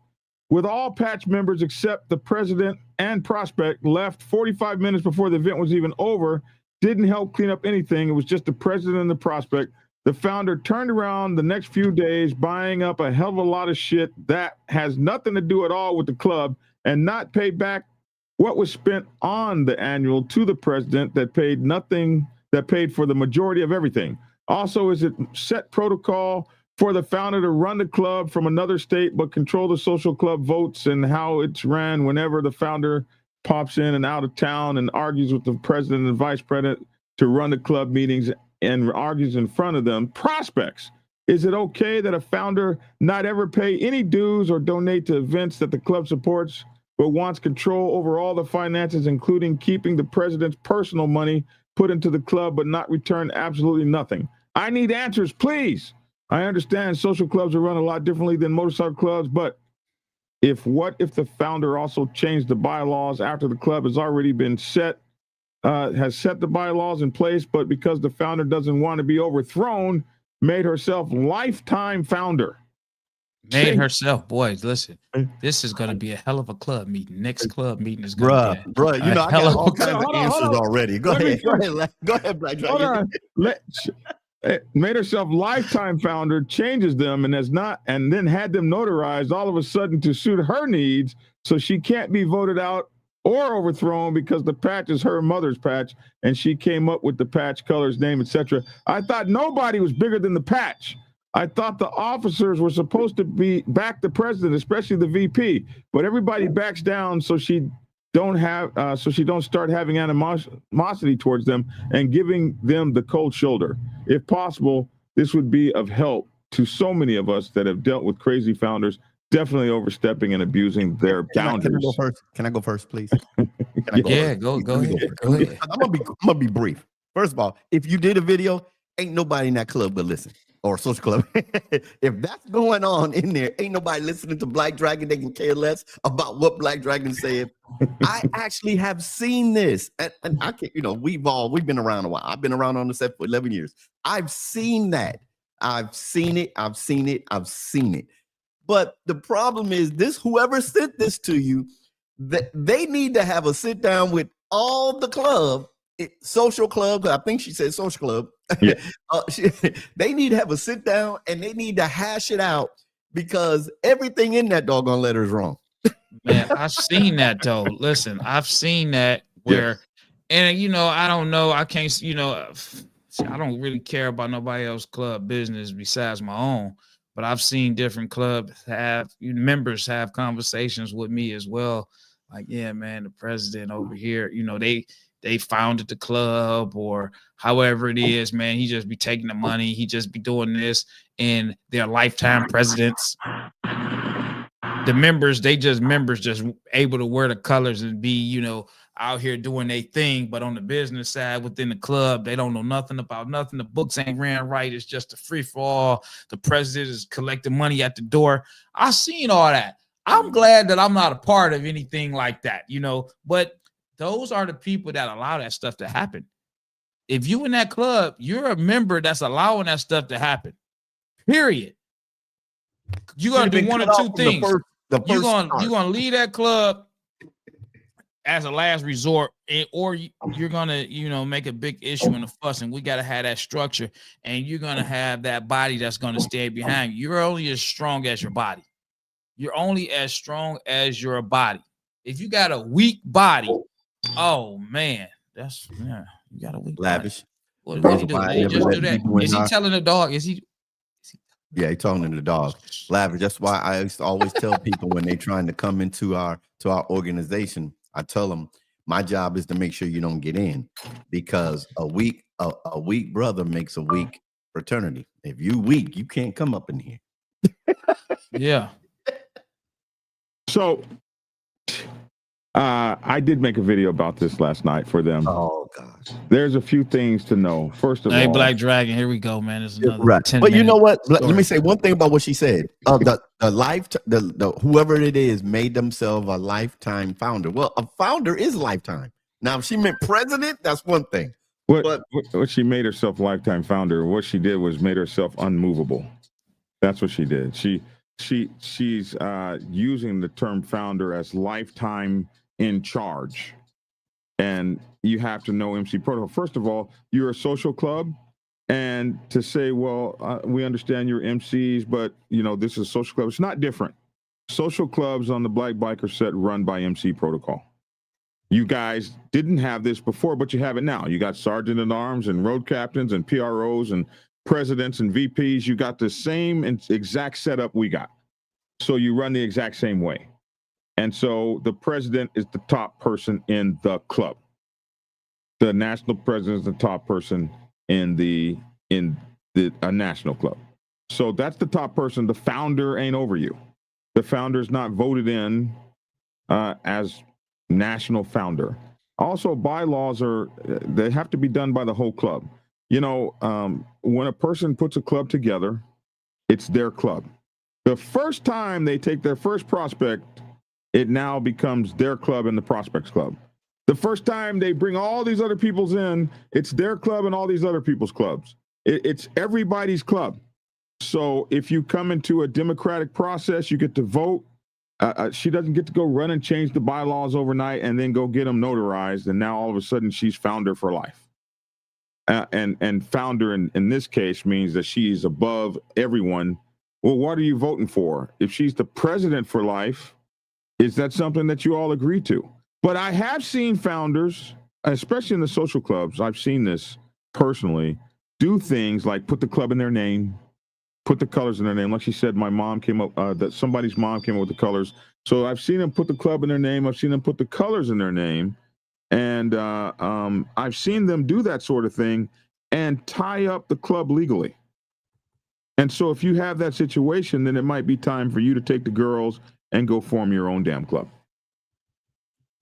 Speaker 1: with all patch members except the president and prospect left 45 minutes before the event was even over, didn't help clean up anything. It was just the president and the prospect. The founder turned around the next few days buying up a hell of a lot of shit that has nothing to do at all with the club and not paid back what was spent on the annual to the president that paid nothing, that paid for the majority of everything. Also, is it set protocol for the founder to run the club from another state but control the social club votes and how it's ran whenever the founder pops in and out of town and argues with the president and vice president to run the club meetings and argues in front of them? Prospects, is it okay that a founder not ever pay any dues or donate to events that the club supports, but wants control over all the finances, including keeping the president's personal money put into the club, but not return absolutely nothing? I need answers, please. I understand social clubs are run a lot differently than motorcycle clubs, but what if the founder also changed the bylaws after the club has already been set, has set the bylaws in place, but because the founder doesn't want to be overthrown, made herself lifetime founder?
Speaker 4: Herself, boys, listen, this is going to be a hell of a club meeting. Next club meeting is going to be
Speaker 5: bruh, you know, I got all kinds of answers already. Go ahead, Black Dragon.
Speaker 1: Made herself lifetime founder, changes them, and then had them notarized all of a sudden to suit her needs, so she can't be voted out or overthrown because the patch is her mother's patch, and she came up with the patch colors, name, etc. I thought nobody was bigger than the patch. I thought the officers were supposed to back the president, especially the VP, but everybody backs down, so she don't have so she don't start having animosity towards them and giving them the cold shoulder. If possible, this would be of help to so many of us that have dealt with crazy founders definitely overstepping and abusing their boundaries.
Speaker 5: Can I go first, please?
Speaker 4: Go ahead. Go ahead.
Speaker 5: I'm gonna be brief. First of all, if you did a video, ain't nobody in that club but listen, or social club. If that's going on in there, ain't nobody listening to Black Dragon. They can care less about what Black Dragon said. I actually have seen this, and I can't. We've been around a while. I've been around on the set for 11 years. I've seen that. I've seen it. But the problem is this: whoever sent this to you, that they need to have a sit down with all the club, social club. I think she said social club. Yeah. They need to have a sit down and they need to hash it out because everything in that doggone letter is wrong.
Speaker 4: Man, I've seen that though. Listen, I've seen that where, and I don't know. I can't. I don't really care about nobody else's club business besides my own. But I've seen different clubs members have conversations with me as well. Like, yeah, man, the president over here, they founded the club or however it is, man. He just be taking the money. He just be doing this, and they're lifetime presidents. The members, just able to wear the colors and be, out here doing their thing. But on the business side within the club, they don't know nothing about nothing. The books ain't ran right. It's just a free for all. The president is collecting money at the door. I've seen all that. I'm glad that I'm not a part of anything like that, but those are the people that allow that stuff to happen. If you in that club, you're a member that's allowing that stuff to happen. Period. You're gonna do one or two things. You're gonna leave that club as a last resort, or you're gonna, make a big issue in the fuss, and we gotta have that structure, and you're gonna have that body that's gonna stay behind you. You're only as strong as your body. You're only as strong as your body. If you got a weak body, oh man, you got a weak
Speaker 5: Lavish.
Speaker 4: Body. What he do? He just do that? Is he telling the dog? Is he?
Speaker 5: Yeah, he's talking to the dog. Lavish. That's why I used to always tell people when they're trying to come into our organization, I tell them my job is to make sure you don't get in, because a weak brother makes a weak fraternity. If you weak, you can't come up in here.
Speaker 4: Yeah.
Speaker 1: So I did make a video about this last night for them.
Speaker 5: Oh gosh.
Speaker 1: There's a few things to know. First of all,
Speaker 4: Black Dragon, here we go, man. It's another
Speaker 5: right. But you know what?
Speaker 4: Story.
Speaker 5: Let me say one thing about what she said. The whoever it is made themselves a lifetime founder. Well, a founder is lifetime. Now, if she meant president, that's one thing.
Speaker 1: What she made herself lifetime founder. What she did was made herself unmovable. That's what she did. She's using the term founder as lifetime in charge. And you have to know MC protocol. First of all, you're a social club, and to say, well, we understand you're MCs, but this is a social club. It's not different. Social clubs on the Black Biker set run by MC protocol. You guys didn't have this before, but you have it now. You got sergeant at arms and road captains and PROs and presidents and VPs. You got the same exact setup we got. So you run the exact same way. And so the president is the top person in the club. The national president is the top person in a national club. So that's the top person. The founder ain't over you. The founder's not voted in as national founder. Also, bylaws they have to be done by the whole club. When a person puts a club together, it's their club. The first time they take their first prospect, it now becomes their club and the prospects club. The first time they bring all these other people's in, it's their club and all these other people's clubs. It's everybody's club. So if you come into a democratic process, you get to vote. She doesn't get to go run and change the bylaws overnight and then go get them notarized. And now all of a sudden she's founder for life. And founder in this case means that she is above everyone. Well, what are you voting for? If she's the president for life, is that something that you all agree to? But I have seen founders, especially in the social clubs, I've seen this personally, do things like put the club in their name, put the colors in their name. Like she said, my mom came up, that somebody's mom came up with the colors. So I've seen them put the club in their name. I've seen them put the colors in their name. And I've seen them do that sort of thing and tie up the club legally. And so if you have that situation, then it might be time for you to take the girls and go form your own damn club.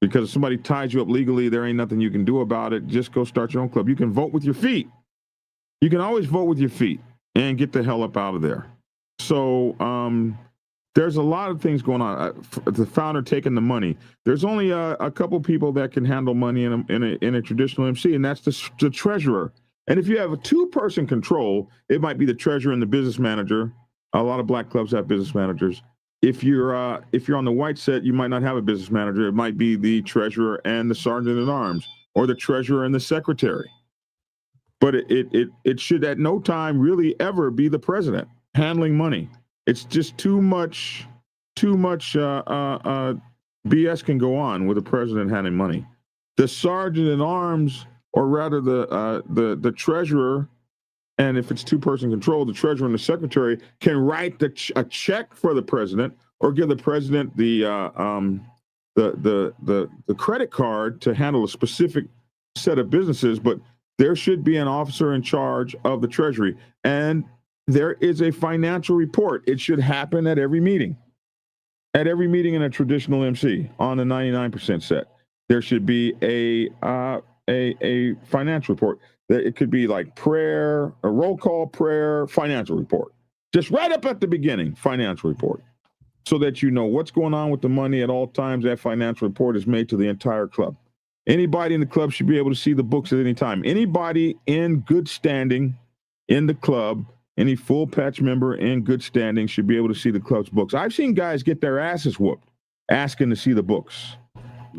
Speaker 1: Because if somebody ties you up legally, there ain't nothing you can do about it. Just go start your own club. You can vote with your feet. You can always vote with your feet and get the hell up out of there. So there's a lot of things going on. The founder taking the money. There's only a couple people that can handle money in a traditional MC, and that's the treasurer. And if you have a two-person control, it might be the treasurer and the business manager. A lot of black clubs have business managers. If you're on the white set, you might not have a business manager. It might be the treasurer and the sergeant at arms, or the treasurer and the secretary. But it should at no time really ever be the president handling money. It's just too much BS can go on with the president handling money. The sergeant at arms, or rather the treasurer, and if it's two-person control, the treasurer and the secretary can write a check for the president, or give the president the credit card to handle a specific set of businesses. But there should be an officer in charge of the treasury, and there is a financial report. It should happen at every meeting. At every meeting in a traditional MC on the 99% set, there should be a financial report. It could be like prayer, a roll call, prayer, financial report. Just right up at the beginning, financial report, so that you know what's going on with the money at all times. That financial report is made to the entire club. Anybody in the club should be able to see the books at any time. Anybody in good standing in the club, any full patch member in good standing should be able to see the club's books. I've seen guys get their asses whooped asking to see the books.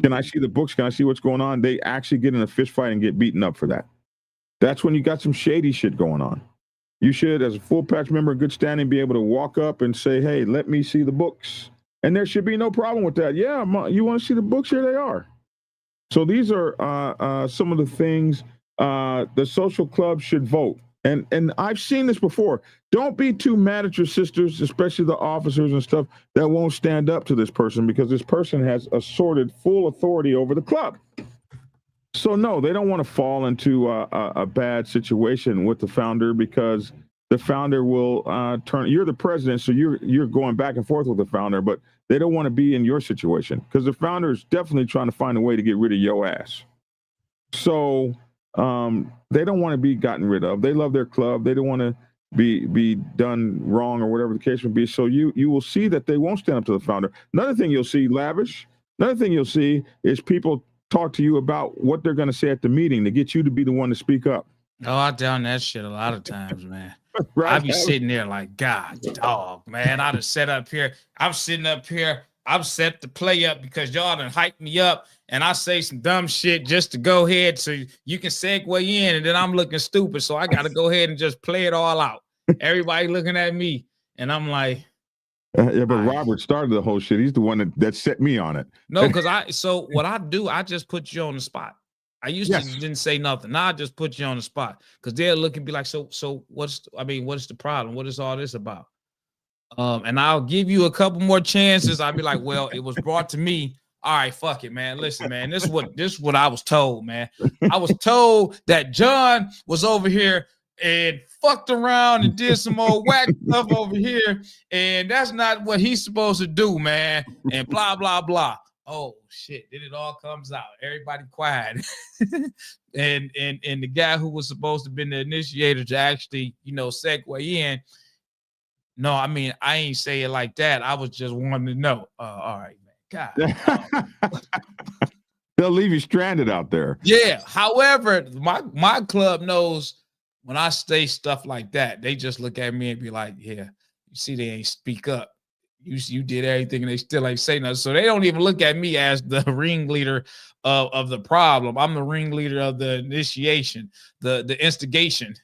Speaker 1: Can I see the books? Can I see what's going on? They actually get in a fist fight and get beaten up for that. That's when you got some shady shit going on. You should, as a full patch member in good standing, be able to walk up and say, hey, let me see the books. And there should be no problem with that. Yeah, you want to see the books? Here they are. So these are some of the things the social club should vote. And I've seen this before. Don't be too mad at your sisters, especially the officers and stuff, that won't stand up to this person, because this person has asserted full authority over the club. So no, they don't want to fall into a bad situation with the founder, because the founder will turn. You're the president, so you're going back and forth with the founder, but they don't want to be in your situation, because the founder is definitely trying to find a way to get rid of your ass. So they don't want to be gotten rid of. They love their club. They don't want to be done wrong, or whatever the case may be. So you will see that they won't stand up to the founder. Another thing you'll see, Lavish, is people talk to you about what they're going to say at the meeting to get you to be the one to speak up.
Speaker 4: Oh, I've done that shit a lot of times, man.
Speaker 1: Right?
Speaker 4: I be sitting there like, God, dog, man. I just set up here. I'm sitting up here. I'm set to play up because y'all done hype me up, and I say some dumb shit just to go ahead so you can segue in, and then I'm looking stupid. So I got to go ahead and just play it all out. Everybody looking at me, and I'm like,
Speaker 1: yeah, but Robert started the whole shit. He's the one that set me on it.
Speaker 4: No, because so what I do, I just put you on the spot. I used to didn't say nothing. Now I just put you on the spot, because they'll look and be like, so what's the problem? What is all this about? And I'll give you a couple more chances. I'll be like, well, it was brought to me. All right, fuck it, man. Listen, man, this is what I was told, man. I was told that John was over here and fucked around and did some old whack stuff over here, and that's not what he's supposed to do, man. And blah blah blah. Oh shit! Then it all comes out. Everybody quiet, and the guy who was supposed to have been the initiator to actually, segue in. No, I mean, I ain't say it like that. I was just wanting to know. All right, man. God.
Speaker 1: They'll leave you stranded out there.
Speaker 4: Yeah. However, my club knows when I say stuff like that, they just look at me and be like, yeah, you see, they ain't speak up. You did everything and they still ain't say nothing. So they don't even look at me as the ringleader of the problem. I'm the ringleader of the initiation, the instigation.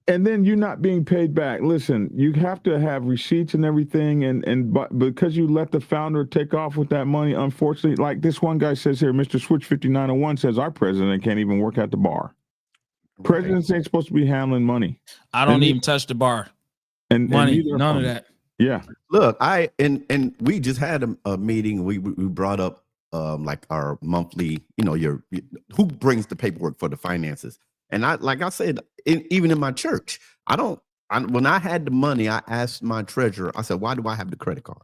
Speaker 1: And then you not being paid back. Listen, you have to have receipts and everything, but because you let the founder take off with that money, unfortunately, like this one guy says here, Mr. Switch 5901 says our president can't even work at the bar. Presidents ain't supposed to be handling money.
Speaker 4: I don't even touch the bar.
Speaker 1: and
Speaker 4: money,
Speaker 1: neither
Speaker 4: none of that.
Speaker 1: Yeah.
Speaker 5: Look, and we just had a meeting. We brought up like our monthly, who brings the paperwork for the finances. And I said, even in my church, when I had the money, I asked my treasurer, I said, why do I have the credit card?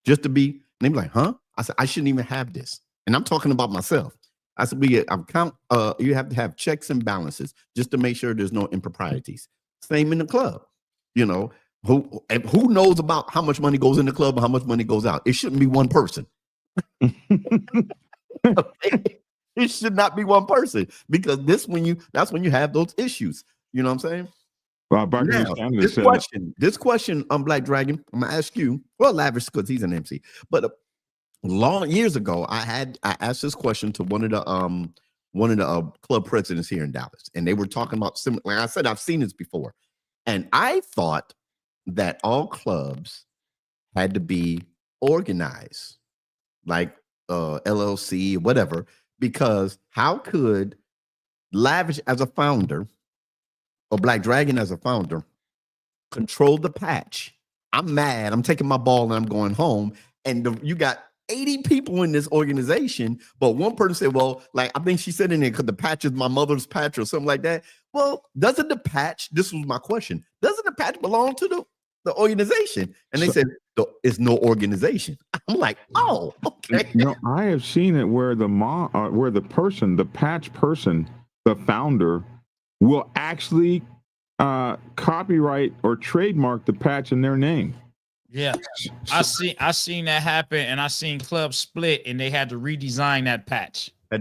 Speaker 5: Just to be, and they be like, huh? I said, I shouldn't even have this. And I'm talking about myself. I said, you have to have checks and balances just to make sure there's no improprieties. Same in the club, who knows about how much money goes in the club and how much money goes out? It shouldn't be one person. Okay? It should not be one person, because that's when you have those issues. You know what I'm saying?
Speaker 1: Well,
Speaker 5: Now, this question, Black Dragon, I'm gonna ask you. Well, Lavish, because he's an MC, but long years ago, I asked this question to one of the club presidents here in Dallas, and they were talking about similar. Like I said, I've seen this before, and I thought that all clubs had to be organized, like LLC, whatever, because how could Lavish as a founder or Black Dragon as a founder control the patch? I'm mad. I'm taking my ball and I'm going home. And you got 80 people in this organization, but one person said, well, like, I think she said in there, because the patch is my mother's patch or something like that. Well, doesn't the patch, this was my question, doesn't the patch belong to the organization? And they said, it's no organization. I'm like, oh, okay.
Speaker 1: I have seen it where the patch person, the founder, will actually copyright or trademark the patch in their name.
Speaker 4: Yeah, I seen that happen, and I seen clubs split, and they had to redesign that patch. They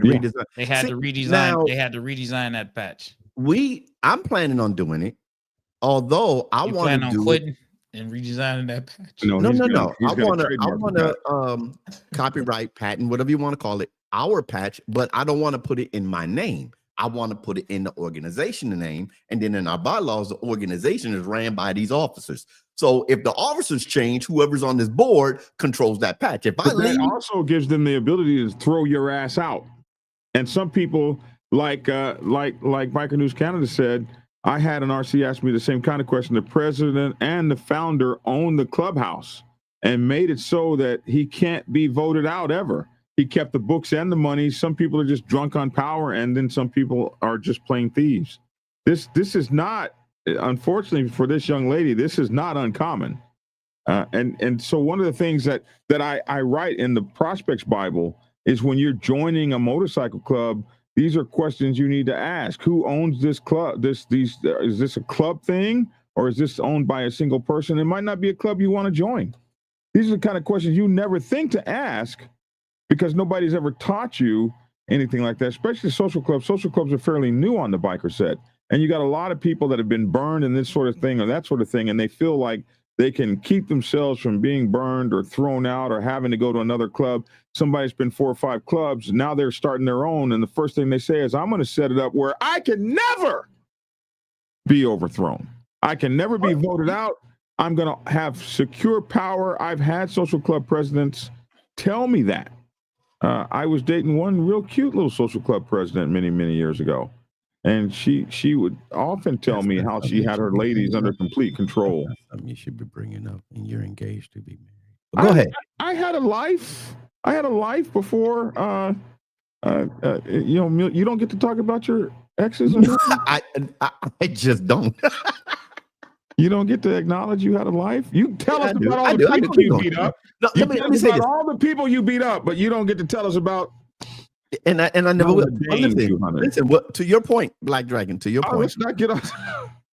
Speaker 4: had to redesign that patch.
Speaker 5: I'm planning on doing it, although I want to do
Speaker 4: quitting and redesigning that patch.
Speaker 5: No. I want to copyright, patent, whatever you want to call it, our patch, but I don't want to put it in my name. I want to put it in the organization name, and then in our bylaws, the organization is ran by these officers. So if the officers change, whoever's on this board controls that patch. If I leave,
Speaker 1: that also gives them the ability to throw your ass out. And some people, like Biker News Canada said, I had an RC ask me the same kind of question. The president and the founder own the clubhouse and made it so that he can't be voted out ever. He kept the books and the money. Some people are just drunk on power, and then some people are just plain thieves. This is not, unfortunately for this young lady, this is not uncommon. And so one of the things that I write in the Prospects Bible is, when you're joining a motorcycle club, these are questions you need to ask. Who owns this club? Is this a club thing, or is this owned by a single person? It might not be a club you want to join. These are the kind of questions you never think to ask, because nobody's ever taught you anything like that, especially social clubs. Social clubs are fairly new on the biker set. And you got a lot of people that have been burned in this sort of thing or that sort of thing, and they feel like they can keep themselves from being burned or thrown out or having to go to another club. Somebody's been 4 or 5 clubs. Now they're starting their own. And the first thing they say is, I'm going to set it up where I can never be overthrown. I can never be voted out. I'm going to have secure power. I've had social club presidents tell me that. I was dating one real cute little social club president many, many years ago. And she would often tell me how she had her ladies under complete control.
Speaker 5: That's something you should be bringing up, and you're engaged to be married. But go ahead.
Speaker 1: I had a life. I had a life before. You don't get to talk about your exes.
Speaker 5: I just don't.
Speaker 1: You don't get to acknowledge you had a life. You tell us about all the people you beat up.
Speaker 5: No, let me say this.
Speaker 1: All the people you beat up, but you don't get to tell us about.
Speaker 5: And I never will. Listen, to your point, Black Dragon. To your point,
Speaker 1: let's not get off.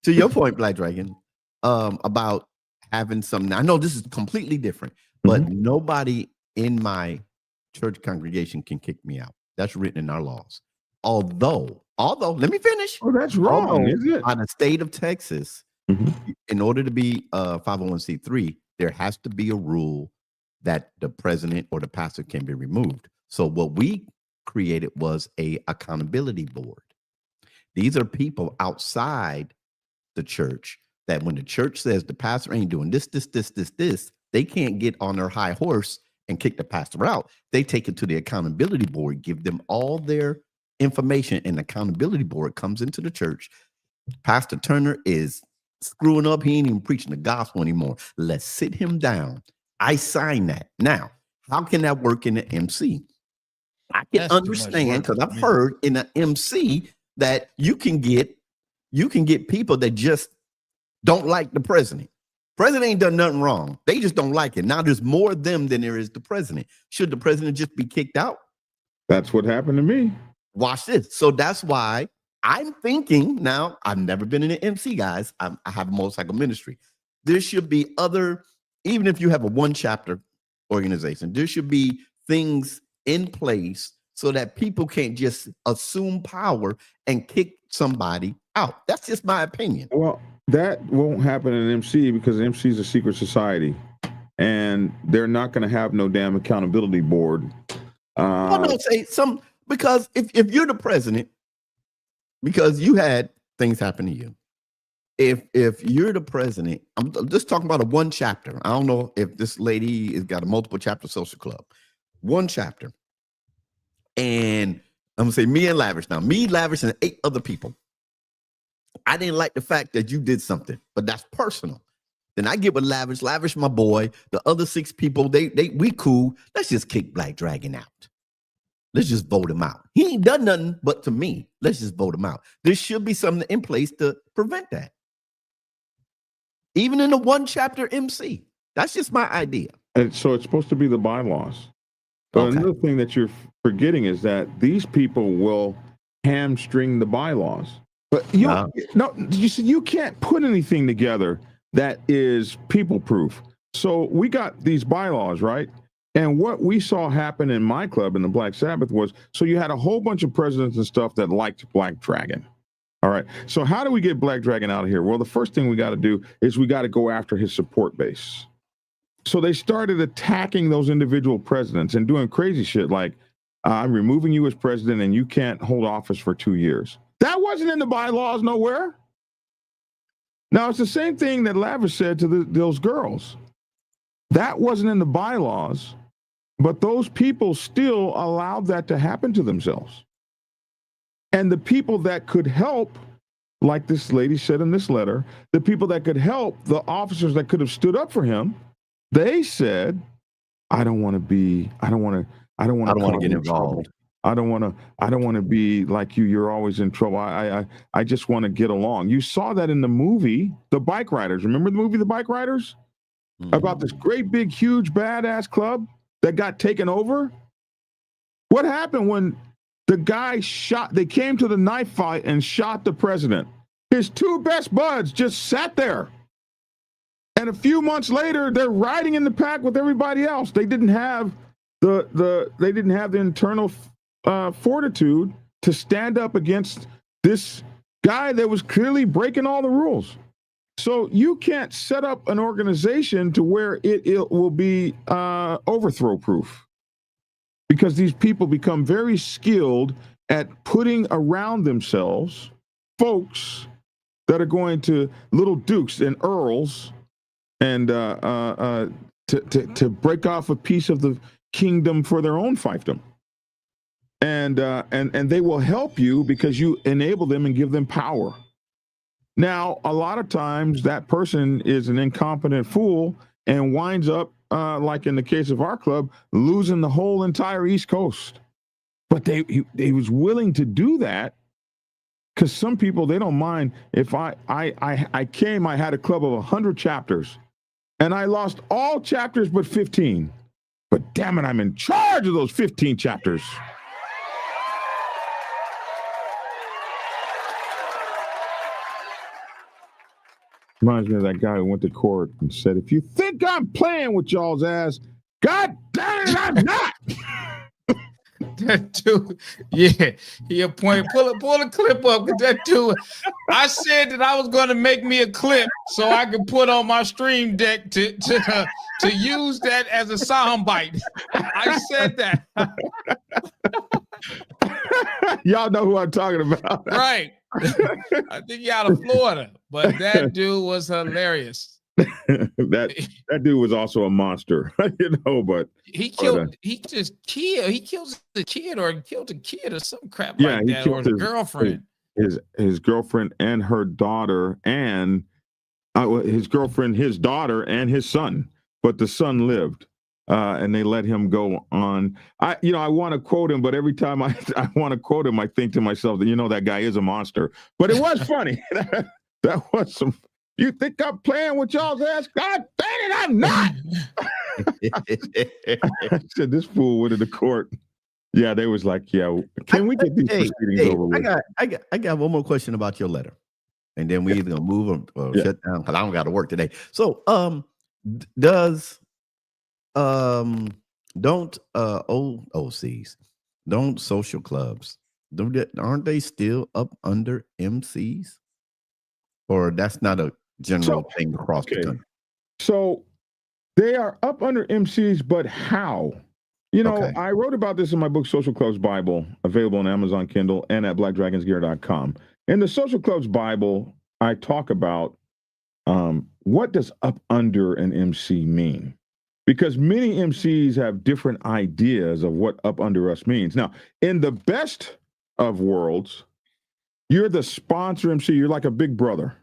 Speaker 5: To your point, Black Dragon, about having some. I know this is completely different, but nobody in my church congregation can kick me out. That's written in our laws. Although, let me finish.
Speaker 1: Oh, that's wrong, is it?
Speaker 5: On the state of Texas, in order to be 501c3, there has to be a rule that the president or the pastor can be removed. So what we created was a accountability board. These are people outside the church that when the church says the pastor ain't doing this, they can't get on their high horse and kick the pastor out. They take it to the accountability board, give them all their information, and the accountability board comes into the church. Pastor Turner is screwing up. He ain't even preaching the gospel anymore. Let's sit him down. I sign that. Now, how can that work in the MC? I can understand because I've heard in the MC that you can get people that just don't like the president. President ain't done nothing wrong. They just don't like it. Now there's more of them than there is the president. Should the president just be kicked out?
Speaker 1: That's what happened to me.
Speaker 5: Watch this. So that's why I'm thinking now. I've never been in an MC, guys. I have a motorcycle ministry. There should be other, even if you have a one chapter organization, there should be things in place so that people can't just assume power and kick somebody out. That's just my opinion.
Speaker 1: Well, that won't happen in MC because MC is a secret society, and they're not going to have no damn accountability board.
Speaker 5: Because if you're the president, because you had things happen to you, if you're the president, I'm just talking about a one chapter. I don't know if this lady has got a multiple chapter social club, one chapter, and I'm gonna say me and Lavish now, me, Lavish, and 8 other people. I didn't like the fact that you did something, but that's personal. Then I get with Lavish, my boy, the other 6 people, we cool. Let's just kick Black Dragon out. Let's just vote him out. He ain't done nothing but to me. Let's just vote him out. There should be something in place to prevent that. Even in the one chapter MC. That's just my idea.
Speaker 1: And so it's supposed to be the bylaws. But another thing that you're forgetting is that these people will hamstring the bylaws. But you can't put anything together that is people proof. So we got these bylaws, right? And what we saw happen in my club in the Black Sabbath was, so you had a whole bunch of presidents and stuff that liked Black Dragon. All right. So how do we get Black Dragon out of here? Well, the first thing we got to do is we got to go after his support base. So they started attacking those individual presidents and doing crazy shit like, I'm removing you as president and you can't hold office for 2 years. That wasn't in the bylaws nowhere. Now, it's the same thing that Lavish said to those girls. That wasn't in the bylaws, but those people still allowed that to happen to themselves. And the people that could help, like this lady said in this letter, the people that could help, the officers that could have stood up for him, they said, I don't want to get involved. I don't want to be like you. You're always in trouble. I just want to get along. You saw that in the movie, The Bike Riders. Remember the movie, The Bike Riders? Mm-hmm. About this great, big, huge, badass club that got taken over. What happened when the guy they came to the knife fight and shot the president? His 2 best buds just sat there. And a few months later, they're riding in the pack with everybody else. They didn't have the internal fortitude to stand up against this guy that was clearly breaking all the rules. So you can't set up an organization to where it will be overthrow proof, because these people become very skilled at putting around themselves folks that are going to little dukes and earls and to break off a piece of the kingdom for their own fiefdom. And they will help you because you enable them and give them power. Now, a lot of times that person is an incompetent fool and winds up, like in the case of our club, losing the whole entire East Coast. But he was willing to do that because some people, they don't mind if I had a club of 100 chapters and I lost all chapters but 15. But damn it, I'm in charge of those 15 chapters. Reminds me of that guy who went to court and said, if you think I'm playing with y'all's ass, God damn it, I'm not.
Speaker 4: That dude, yeah, he pull a clip up with that dude. I said that I was going to make me a clip so I could put on my stream deck to use that as a sound bite. I said that.
Speaker 1: Y'all know who I'm talking about.
Speaker 4: Right. I think you out of Florida, but that dude was hilarious.
Speaker 1: that dude was also a monster, but
Speaker 4: he killed the kid or some crap like that, or his girlfriend.
Speaker 1: His girlfriend and her daughter and his girlfriend, his daughter, and his son, but the son lived. And they let him go on. I want to quote him, but every time I want to quote him, I think to myself that, that guy is a monster. But it was funny. That was some. You think I'm playing with y'all's ass? God dang it, I'm not. I said, this fool went to the court. Yeah, they was like, yeah, can we get these proceedings over with?
Speaker 5: I got one more question about your letter, and then we either gonna move them or shut down because I don't got to work today. So, don't OCs, don't social clubs, aren't they still up under MCs? Or that's not a general thing across the country?
Speaker 1: So they are up under MCs, but how? I wrote about this in my book, Social Clubs Bible, available on Amazon Kindle and at blackdragonsgear.com. In the Social Clubs Bible, I talk about what does up under an MC mean? Because many MCs have different ideas of what up under us means. Now, in the best of worlds, you're the sponsor MC. You're like a big brother.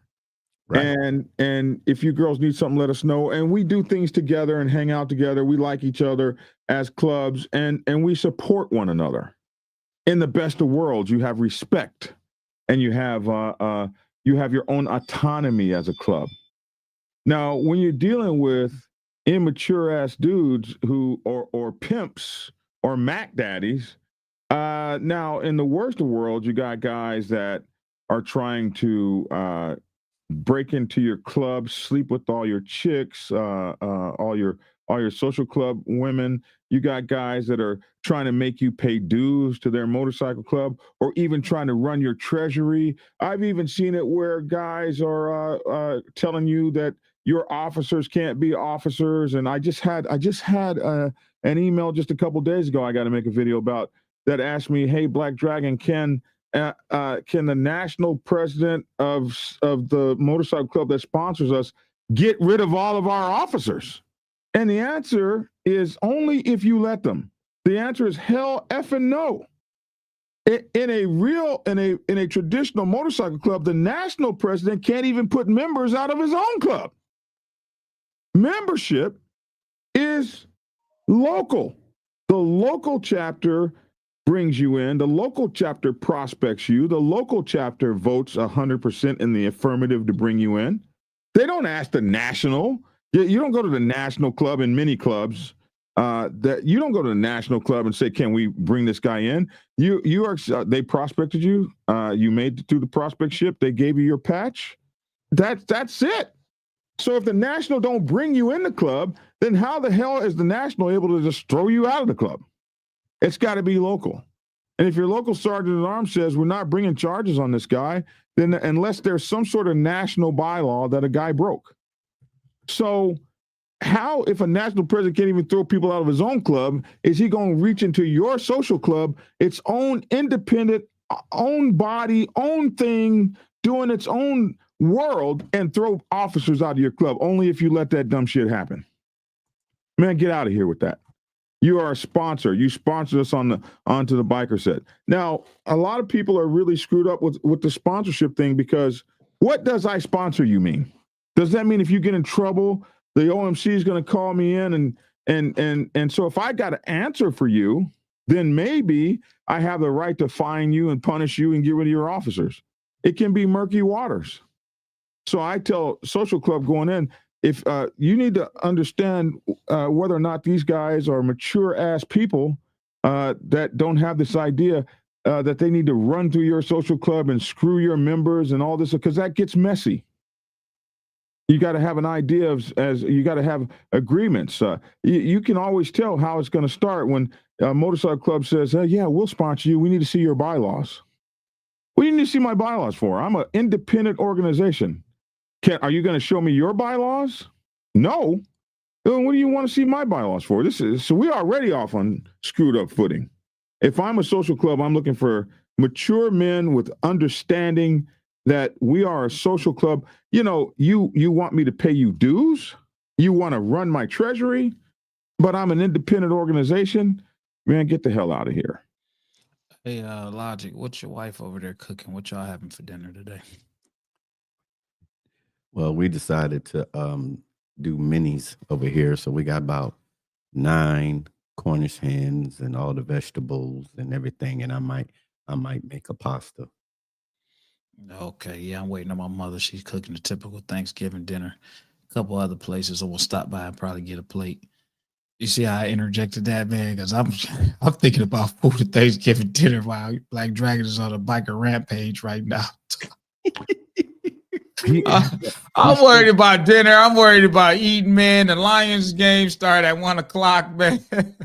Speaker 1: Right. And if you girls need something, let us know. And we do things together and hang out together. We like each other as clubs, and we support one another. In the best of worlds, you have respect, and you have your own autonomy as a club. Now, when you're dealing with immature ass dudes who or pimps or Mac daddies, now in the worst of worlds, you got guys that are trying to break into your club, sleep with all your chicks, all your social club women. You got guys that are trying to make you pay dues to their motorcycle club, or even trying to run your treasury. I've even seen it where guys are telling you that your officers can't be officers. And I just had an email just a couple days ago I got to make a video about that asked me, hey, Black Dragon, can the national president of the motorcycle club that sponsors us get rid of all of our officers? And the answer is only if you let them. The answer is hell effing no. In a traditional motorcycle club, the national president can't even put members out of his own club. Membership is local. The local chapter brings you in. The local chapter prospects you. The local chapter votes 100% in the affirmative to bring you in. They don't ask the national. You don't go to the national club in many clubs. That you don't go to the national club and say, "Can we bring this guy in?" You are. They prospected you. You made it through the prospect ship. They gave you your patch. That's it. So if the national don't bring you in the club, then how the hell is the national able to just throw you out of the club? It's got to be local. And if your local sergeant at arms says we're not bringing charges on this guy, then unless there's some sort of national bylaw that a guy broke. So how, if a national president can't even throw people out of his own club, is he going to reach into your social club, its own independent, own body, own thing, doing its own world, and throw officers out of your club only if you let that dumb shit happen? Man, get out of here with that. You are a sponsor. You sponsored us onto the biker set. Now, a lot of people are really screwed up with the sponsorship thing, because what does I sponsor you mean? Does that mean if you get in trouble, the OMC is going to call me in and so if I got an answer for you, then maybe I have the right to fine you and punish you and get rid of your officers. It can be murky waters. So I tell social club going in, if you need to understand whether or not these guys are mature ass people that don't have this idea that they need to run through your social club and screw your members and all this, because that gets messy. You got to have an idea of, as you got to have agreements. You can always tell how it's going to start when a motorcycle club says, "Hey, yeah, we'll sponsor you. We need to see your bylaws." What do you need to see my bylaws for? I'm an independent organization. Are you going to show me your bylaws? No. Then what do you want to see my bylaws for? So we already off on screwed up footing. If I'm a social club, I'm looking for mature men with understanding that we are a social club. You know, you want me to pay you dues? You want to run my treasury? But I'm an independent organization? Man, get the hell out of here.
Speaker 4: Hey, Logic, what's your wife over there cooking? What y'all having for dinner today?
Speaker 5: Well, we decided to do minis over here, so we got about 9 Cornish hens and all the vegetables and everything, and I might make a pasta.
Speaker 4: Okay, yeah, I'm waiting on my mother. She's cooking the typical Thanksgiving dinner. A couple other places I will stop by and probably get a plate. You see how I interjected that, man? Because I'm thinking about food at Thanksgiving dinner while Black Dragon is on a biker rampage right now. I'm worried about dinner. I'm worried about eating, man. The Lions game start at 1:00, man.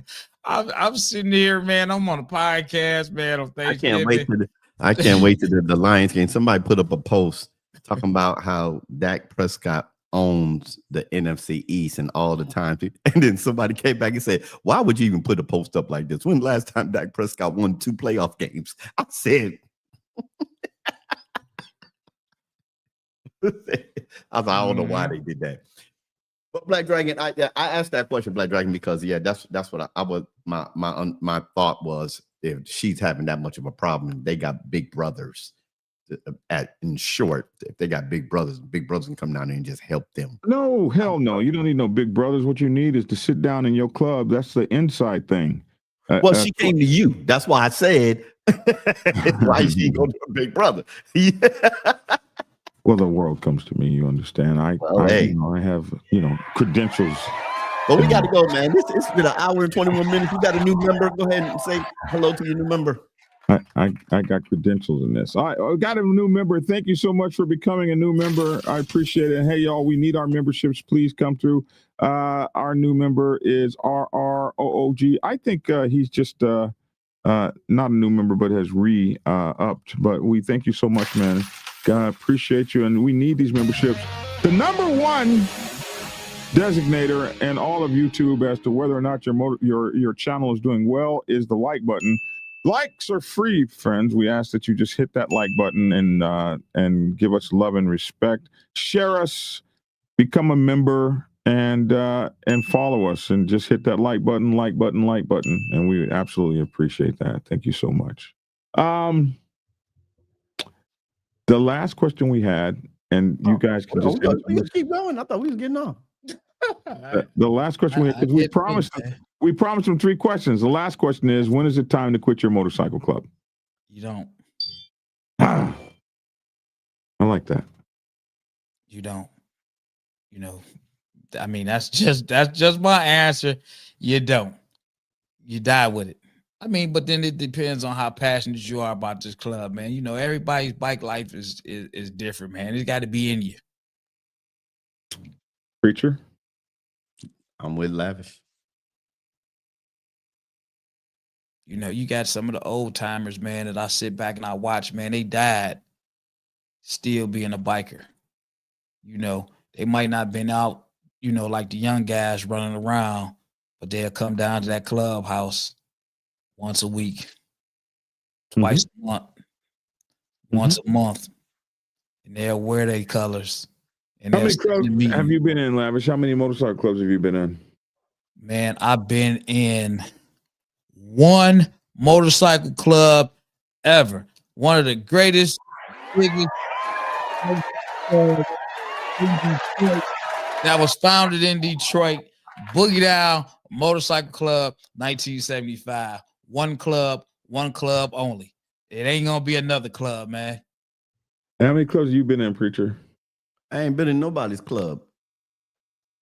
Speaker 4: I'm sitting here, man. I'm on a podcast, man. On Thanksgiving.
Speaker 5: I can't wait to the Lions game. Somebody put up a post talking about how Dak Prescott owns the NFC East and all the time. And then somebody came back and said, why would you even put a post up like this? When the last time Dak Prescott won 2 playoff games? I said, I don't know why they did that. But Black Dragon, I asked that question, Black Dragon, because that's what I was. My thought was, if she's having that much of a problem, they got big brothers. In short, if they got big brothers can come down there and just help them.
Speaker 1: No, hell no. You don't need no big brothers. What you need is to sit down in your club. That's the inside thing.
Speaker 5: Well, she came to you. That's why I said, why she go to a big brother?
Speaker 1: Well, the world comes to me. You understand? I have credentials.
Speaker 5: Well, we got to go, man. It's been 1 hour and 21 minutes. You got a new member. Go ahead and say hello to your new member.
Speaker 1: I got credentials in this. I got a new member. Thank you so much for becoming a new member. I appreciate it. Hey, y'all, we need our memberships. Please come through. Our new member is RROOG. I think he's just not a new member, but has upped. But we thank you so much, man. Appreciate you. And we need these memberships. The number one designator and all of YouTube as to whether or not your channel is doing well is the like button. Likes are free, friends. We ask that you just hit that like button and give us love and respect. Share us, become a member, and follow us, and just hit that like button, and we absolutely appreciate that. Thank you so much. The last question we had, and you guys can just
Speaker 5: keep going. I thought we was getting on.
Speaker 1: The last question we had, because we promised them 3 questions. The last question is, when is it time to quit your motorcycle club?
Speaker 4: You don't.
Speaker 1: I like that.
Speaker 4: You don't. I mean, that's just my answer. You don't. You die with it. I mean, but then it depends on how passionate you are about this club, man. Everybody's bike life is different, man. It's got to be in you.
Speaker 1: Preacher?
Speaker 5: I'm with Lavish.
Speaker 4: You got some of the old timers, man, that I sit back and I watch, man. They died still being a biker. They might not have been out, like the young guys running around, but they'll come down to that clubhouse once a week, twice a month, once a month, and they'll wear their colors. And
Speaker 1: how many clubs have you been in, Lavish? How many motorcycle clubs have you been in?
Speaker 4: Man, I've been in 1 motorcycle club ever. One of the greatest, biggest that was founded in Detroit, Boogie Down Motorcycle Club, 1975. 1 club only. It ain't gonna be another club, man.
Speaker 1: How many clubs have you been in, Preacher?
Speaker 5: I ain't been in nobody's club.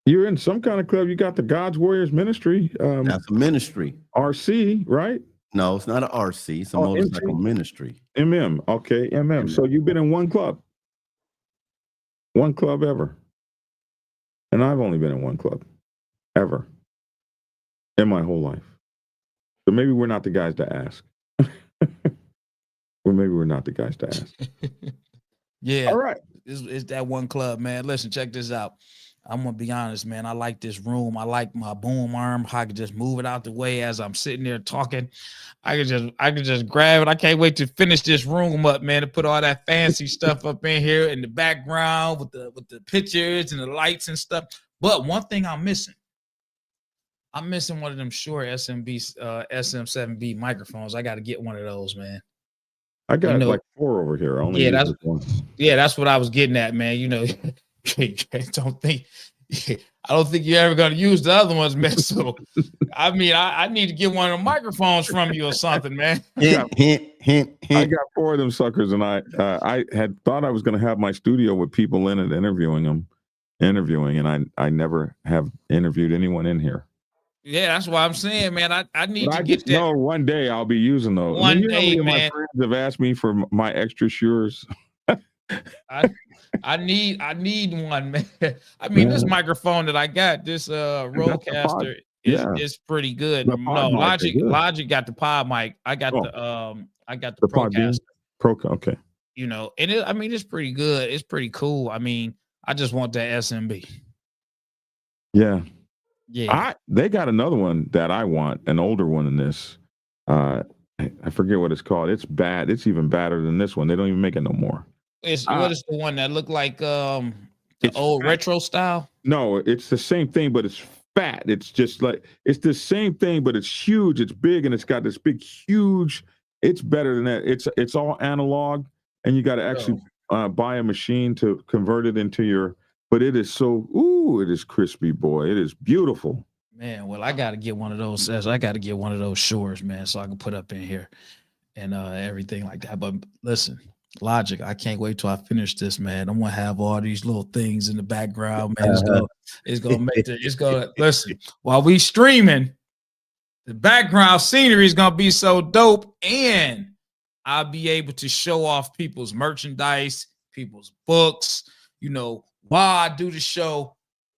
Speaker 1: You're in some kind of club. You got the God's Warriors Ministry.
Speaker 5: That's a ministry.
Speaker 1: RC, right?
Speaker 5: No, it's not an RC. It's a motorcycle ministry.
Speaker 1: Okay, MM. So you've been in 1 club. 1 club ever. And I've only been in 1 club ever in my whole life. So maybe we're not the guys to ask. Or maybe we're not the guys to ask.
Speaker 4: Yeah.
Speaker 1: All right.
Speaker 4: It's that 1 club, man. Listen, check this out. I'm gonna be honest, man. I like this room. I like my boom arm. How I can just move it out the way as I'm sitting there talking. I can just grab it. I can't wait to finish this room up, man, to put all that fancy stuff up in here in the background with the pictures and the lights and stuff. But one thing I'm missing one of them Shure SM7B microphones. I got to get one of those, man.
Speaker 1: I got like 4 over here.
Speaker 4: That's what I was getting at, man. don't think I don't think you're ever gonna use the other ones, man. So I mean, I need to get one of the microphones from you or something, man.
Speaker 5: Hint.
Speaker 1: I got 4 of them suckers, and I had thought I was going to have my studio with people in it interviewing, and I never have interviewed anyone in here.
Speaker 4: Yeah, that's why I'm saying, man. I need to get that.
Speaker 1: No, one day I'll be using those.
Speaker 4: One day, man.
Speaker 1: My friends have asked me for my extra Sures.
Speaker 4: I need one, man. I mean, this microphone that I got, this Rodecaster, is pretty good. No, Logic got the pod mic. I got the Procaster.
Speaker 1: Okay.
Speaker 4: You know, and it's pretty good. It's pretty cool. I mean, I just want that SMB.
Speaker 1: Yeah.
Speaker 4: Yeah.
Speaker 1: They got another one that I want, an older one than this. I forget what it's called. It's bad. It's even badder than this one. They don't even make it no more.
Speaker 4: What is the one that looked like the old fat. Retro style? No,
Speaker 1: it's the same thing, but it's fat. It's just like it's the same thing, but it's huge. It's big, and it's got this big, huge. It's better than that. It's all analog, and you got to actually buy a machine to convert it into your. But it is so. Ooh, it is crispy, boy. It is beautiful.
Speaker 4: Man, well, I got to get one of those. I got to get one of those Shores, man, so I can put up in here and everything like that. But listen. Logic, I can't wait till I finish this, man. I'm gonna have all these little things in the background, man. It's gonna listen while we streaming. The background scenery is gonna be so dope, and I'll be able to show off people's merchandise, people's books. You know, while I do the show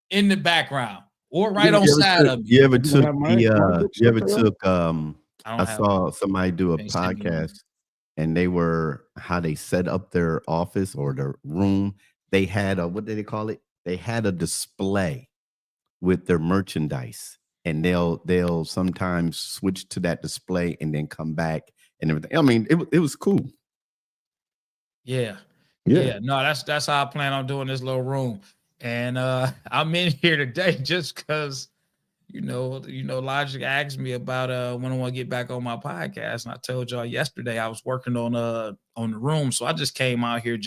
Speaker 4: in the background or right on side of me.
Speaker 5: You ever took I saw somebody do a podcast. And they were how they set up their office or their room. They had what did they call it? They had a display with their merchandise, and they'll sometimes switch to that display and then come back and everything. I mean, it was cool.
Speaker 4: Yeah. No, that's how I plan on doing this little room, and I'm in here today just because. You know, Logic asked me about when I want to get back on my podcast, and I told y'all yesterday I was working on the room, so I just came out here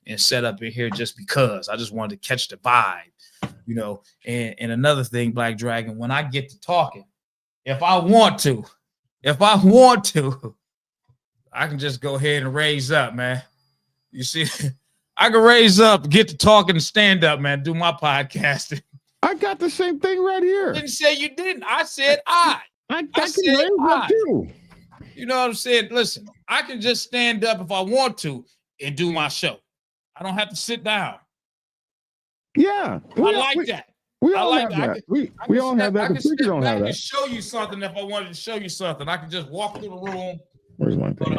Speaker 4: and set up in here just because I just wanted to catch the vibe, you know. And another thing, Black Dragon, when I get to talking, if I want to, I can just go ahead and raise up, man. You see, I can raise up, get to talking, and stand up, man. Do my podcasting.
Speaker 1: I got the same thing right here.
Speaker 4: I didn't say you didn't. I said I
Speaker 1: can raise up too.
Speaker 4: You know what I'm saying? Listen, I can just stand up if I want to and do my show. I don't have to sit down.
Speaker 1: Yeah.
Speaker 4: I like that.
Speaker 1: We all have that. We all have that. The speaker don't have that.
Speaker 4: I can show you something if I wanted to show you something. I can just walk through the room.
Speaker 1: Where's my thing?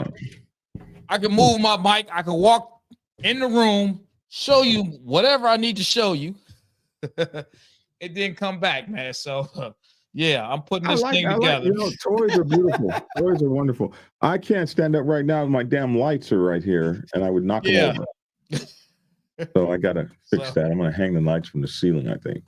Speaker 4: I can move my mic. I can walk in the room, show you whatever I need to show you. It didn't come back, man. So yeah, I'm putting this thing together.
Speaker 1: You know, toys are beautiful. Toys are wonderful. I can't stand up right now. My damn lights are right here, and I would knock them over. So I gotta fix that. I'm gonna hang the lights from the ceiling, I think.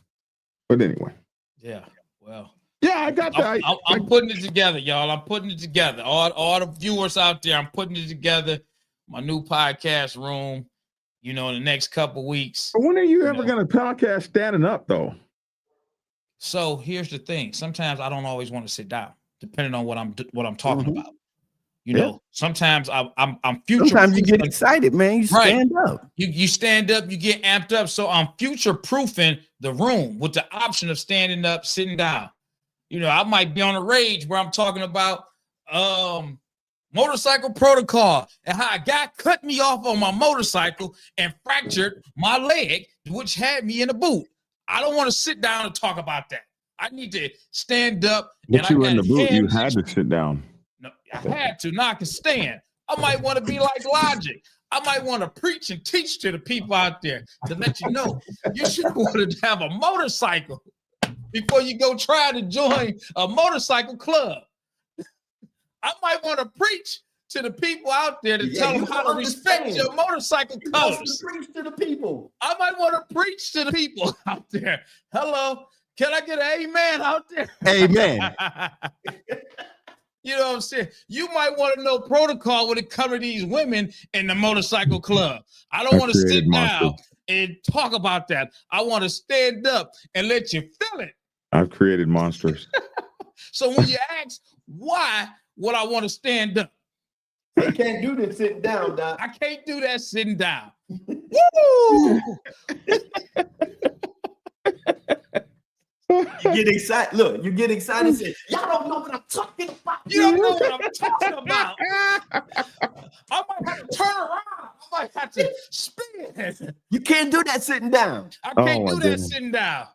Speaker 1: But anyway.
Speaker 4: Yeah. Well.
Speaker 1: Yeah, I got that.
Speaker 4: I'm putting it together, y'all. I'm putting it together. All the viewers out there, I'm putting it together. My new podcast room. You know, in the next couple weeks.
Speaker 1: But when are you ever going to podcast standing up, though?
Speaker 4: So here's the thing. Sometimes I don't always want to sit down, depending on what I'm talking about. You know, sometimes I'm future.
Speaker 5: Sometimes you get excited, man. You stand up.
Speaker 4: You stand up. You get amped up. So I'm future proofing the room with the option of standing up, sitting down. You know, I might be on a rage where I'm talking about motorcycle protocol and how a guy cut me off on my motorcycle and fractured my leg, which had me in a boot. I don't want to sit down and talk about that. I need to stand up.
Speaker 1: But you were in the boot. You had to sit down.
Speaker 4: No, I had to. Now I can stand. I might want to be like Logic. I might want to preach and teach to the people out there to let you know you should want to have a motorcycle before you go try to join a motorcycle club. I might want to preach to the people out there to tell them how to respect your motorcycle colors.
Speaker 5: Preach to the people.
Speaker 4: I might want to preach to the people out there. Hello, can I get an amen out there?
Speaker 5: Amen.
Speaker 4: You know what I'm saying? You might want to know protocol when it comes to these women in the motorcycle club. I don't want to sit down and talk about that. I want to stand up and let you feel it.
Speaker 1: I've created monsters.
Speaker 4: So when you ask why would I want to stand up?
Speaker 5: They can't do this sitting down, Doc.
Speaker 4: I can't do that sitting down. Woo!
Speaker 5: You get excited. Look, you get excited and say, y'all don't know what I'm talking about.
Speaker 4: You don't know what I'm talking about. I might have to turn around. I might have to spin.
Speaker 5: You can't do that sitting down.
Speaker 4: I
Speaker 1: Oh,
Speaker 4: can't
Speaker 1: my
Speaker 4: do that
Speaker 1: goodness.
Speaker 4: sitting down.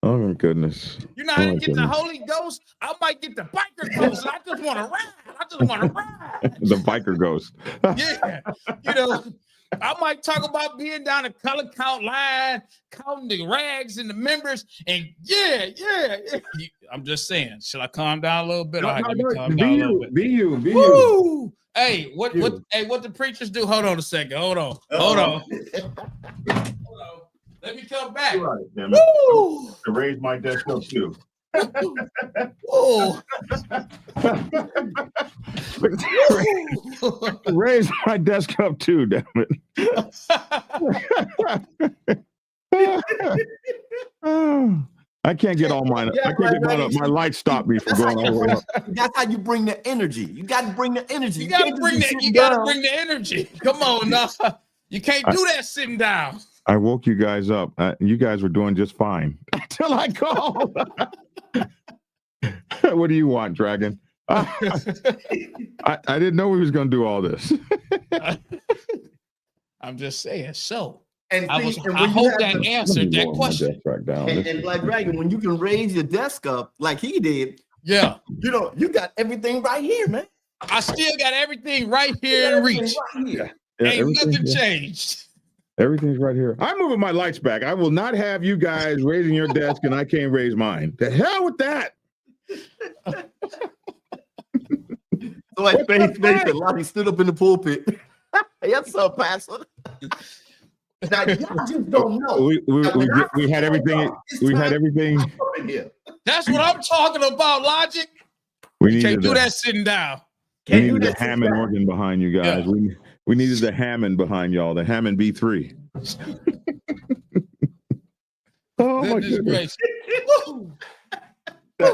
Speaker 1: Oh my goodness.
Speaker 4: You know how
Speaker 1: Oh,
Speaker 4: to
Speaker 1: my
Speaker 4: get the
Speaker 1: goodness.
Speaker 4: Holy Ghost? I might get the biker ghost. I just want to ride. I just want to ride.
Speaker 1: The biker ghost.
Speaker 4: Yeah. You know, I might talk about being down the color count line, counting the rags and the members. And yeah. I'm just saying, should I calm down a little bit? All right, let me calm down a little bit.
Speaker 1: Be you.
Speaker 4: Woo! Hey, what the preachers do? Hold on a second. Hold on. Hold on. Let me come back.
Speaker 6: Right, damn it.
Speaker 4: Woo!
Speaker 6: I raised my desk up too.
Speaker 4: Woo!
Speaker 1: Raise my desk up too, damn it. I can't get all mine.
Speaker 5: Yeah,
Speaker 1: I can't
Speaker 5: right,
Speaker 1: get my lights stop me from going all the way up.
Speaker 5: That's how you bring the energy. You got to bring the energy.
Speaker 4: You gotta
Speaker 5: can't
Speaker 4: bring
Speaker 5: just
Speaker 4: that.
Speaker 5: sit
Speaker 4: You gotta
Speaker 5: down.
Speaker 4: bring the energy. Come on, now. You can't do that sitting down.
Speaker 1: I woke you guys up. You guys were doing just fine until I called. What do you want, Dragon? I didn't know we was going to do all this.
Speaker 4: I'm just saying. So
Speaker 5: And
Speaker 4: I
Speaker 5: see,
Speaker 4: hope that answered that
Speaker 1: Let me lower my
Speaker 4: question.
Speaker 1: desk back down.
Speaker 5: And Black Dragon, when you can raise your desk up like he did,
Speaker 4: Yeah,
Speaker 5: you got everything right here, man.
Speaker 4: I still got everything right
Speaker 5: You
Speaker 4: here
Speaker 5: got
Speaker 4: in
Speaker 5: everything
Speaker 4: reach.
Speaker 5: right here.
Speaker 1: Yeah,
Speaker 4: Ain't nothing
Speaker 1: everything's-
Speaker 4: changed.
Speaker 1: Everything's right here. I'm moving my lights back. I will not have you guys raising your desk and I can't raise mine. The hell with that.
Speaker 5: So like face and Lottie stood up in the pulpit. Yes, sir, Pastor. Now y'all just don't know.
Speaker 1: We had everything. We had everything.
Speaker 5: Up in here.
Speaker 4: That's what I'm talking about. Logic.
Speaker 1: We
Speaker 4: You can't
Speaker 1: needed
Speaker 4: do
Speaker 1: the,
Speaker 4: that sitting down.
Speaker 1: we
Speaker 5: Can't do
Speaker 1: needed the
Speaker 5: that sitting
Speaker 1: Hammond
Speaker 5: down.
Speaker 1: organ behind you guys.
Speaker 4: Yeah.
Speaker 1: We needed the Hammond behind y'all. The Hammond B3. Oh my
Speaker 4: Goodness
Speaker 1: goodness.
Speaker 4: gracious. Woo.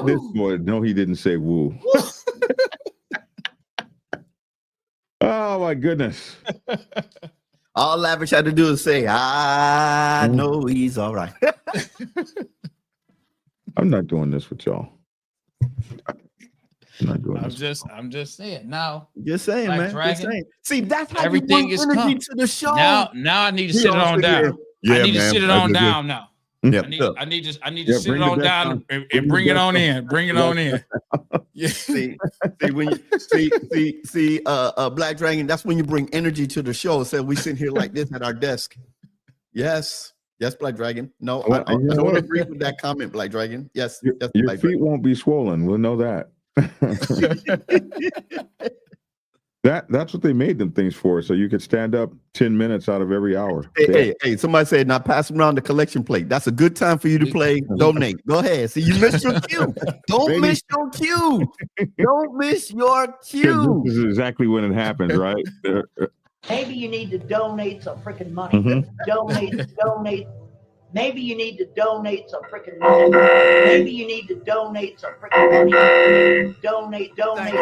Speaker 1: This boy, no, he didn't say woo. Oh my goodness.
Speaker 5: All Lavish had to do is say, I know he's all right.
Speaker 1: I'm not doing this with y'all. I'm not doing this.
Speaker 4: I'm just saying. Now,
Speaker 5: Just saying,
Speaker 4: Black
Speaker 5: man.
Speaker 4: Dragon,
Speaker 5: Just saying. See, that's how
Speaker 4: everything
Speaker 5: you
Speaker 4: is
Speaker 5: bring energy
Speaker 4: come.
Speaker 5: to the show.
Speaker 4: now I need to sit it on down. I need to sit it on down now.
Speaker 5: Yeah,
Speaker 4: I need to
Speaker 1: Yeah,
Speaker 4: sit
Speaker 1: bring
Speaker 4: it
Speaker 1: the
Speaker 4: on
Speaker 1: desk
Speaker 4: down
Speaker 1: down.
Speaker 4: and bring it on in. Bring it on in. Yeah.
Speaker 5: see, when you see, Black Dragon, that's when you bring energy to the show. So we sit here like this at our desk. Yes, Black Dragon. No,
Speaker 1: Well,
Speaker 5: I
Speaker 1: you know
Speaker 5: don't
Speaker 1: what?
Speaker 5: agree with that comment, Black Dragon. Yes,
Speaker 1: Your
Speaker 5: Black
Speaker 1: feet won't be swollen. We'll know that. That's what they made them things for, so you could stand up 10 minutes out of every hour.
Speaker 5: Hey, somebody said, now pass around the collection plate. That's a good time for you to play. Donate. Go ahead. See, you missed your cue. Don't
Speaker 1: Maybe.
Speaker 5: miss your cue. Don't miss your
Speaker 1: 'Cause
Speaker 5: cue.
Speaker 1: this is exactly when it happens, right?
Speaker 7: Maybe you need to donate some freaking money.
Speaker 1: Mhm.
Speaker 7: Donate. Maybe you need to donate some freaking money. Maybe you need to donate some freaking money. Donate.
Speaker 5: Thank you.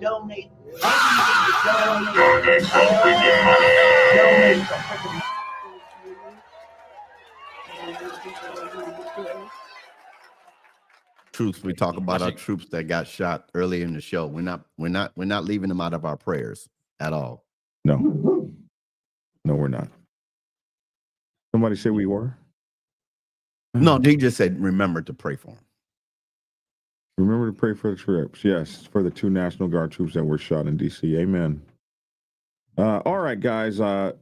Speaker 7: Donate. Maybe you need to donate some freaking money.
Speaker 5: Troops, we talk about our troops that got shot early in the show. We're not leaving them out of our prayers at all.
Speaker 1: No, we're not. Somebody say we were.
Speaker 5: No, they just said remember to pray for them.
Speaker 1: Remember to pray for the troops. Yes, for the 2 National Guard troops that were shot in DC. Amen. All right, guys.
Speaker 5: Rick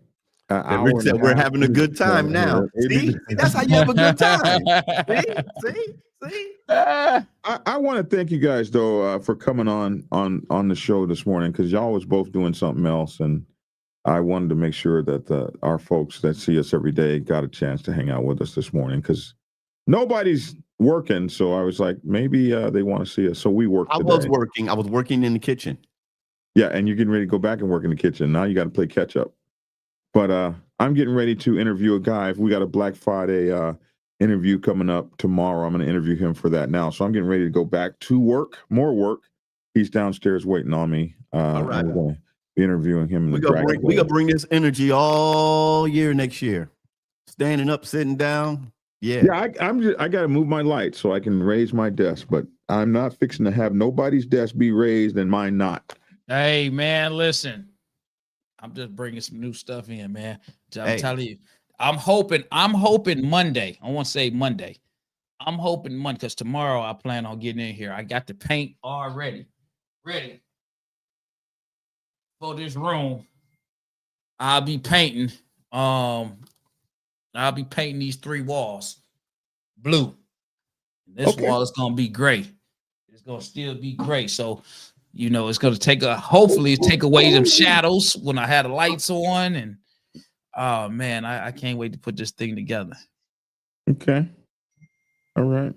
Speaker 5: said we're having a good time now. See, that's how you have a good time. See.
Speaker 1: I want to thank you guys though for coming on the show this morning, because y'all was both doing something else, and I wanted to make sure that our folks that see us every day got a chance to hang out with us this morning, because nobody's working. So I was like, maybe they want to see us. So we worked.
Speaker 5: I was working in the kitchen.
Speaker 1: Yeah, and you're getting ready to go back and work in the kitchen. Now you got to play catch up. But I'm getting ready to interview a guy. We got a Black Friday interview coming up tomorrow. I'm going to interview him for that now. So I'm getting ready to go back to work, more work. He's downstairs waiting on me.
Speaker 5: All right.
Speaker 1: I'm going to be interviewing him.
Speaker 5: We gonna bring this energy all year next year. Standing up, sitting down. Yeah.
Speaker 1: Yeah, I got to move my light so I can raise my desk, but I'm not fixing to have nobody's desk be raised and mine not.
Speaker 4: Hey, man, listen. I'm just bringing some new stuff in, man. I'm telling you. I'm hoping Monday. I want to say Monday. I'm hoping Monday because tomorrow I plan on getting in here. I got the paint already ready for this room. I'll be painting. I'll be painting these 3 walls blue. This wall is gonna be gray. It's gonna still be gray. So, it's gonna hopefully take away them shadows when I had the lights on. And oh man, I can't wait to put this thing together.
Speaker 1: Okay. All right.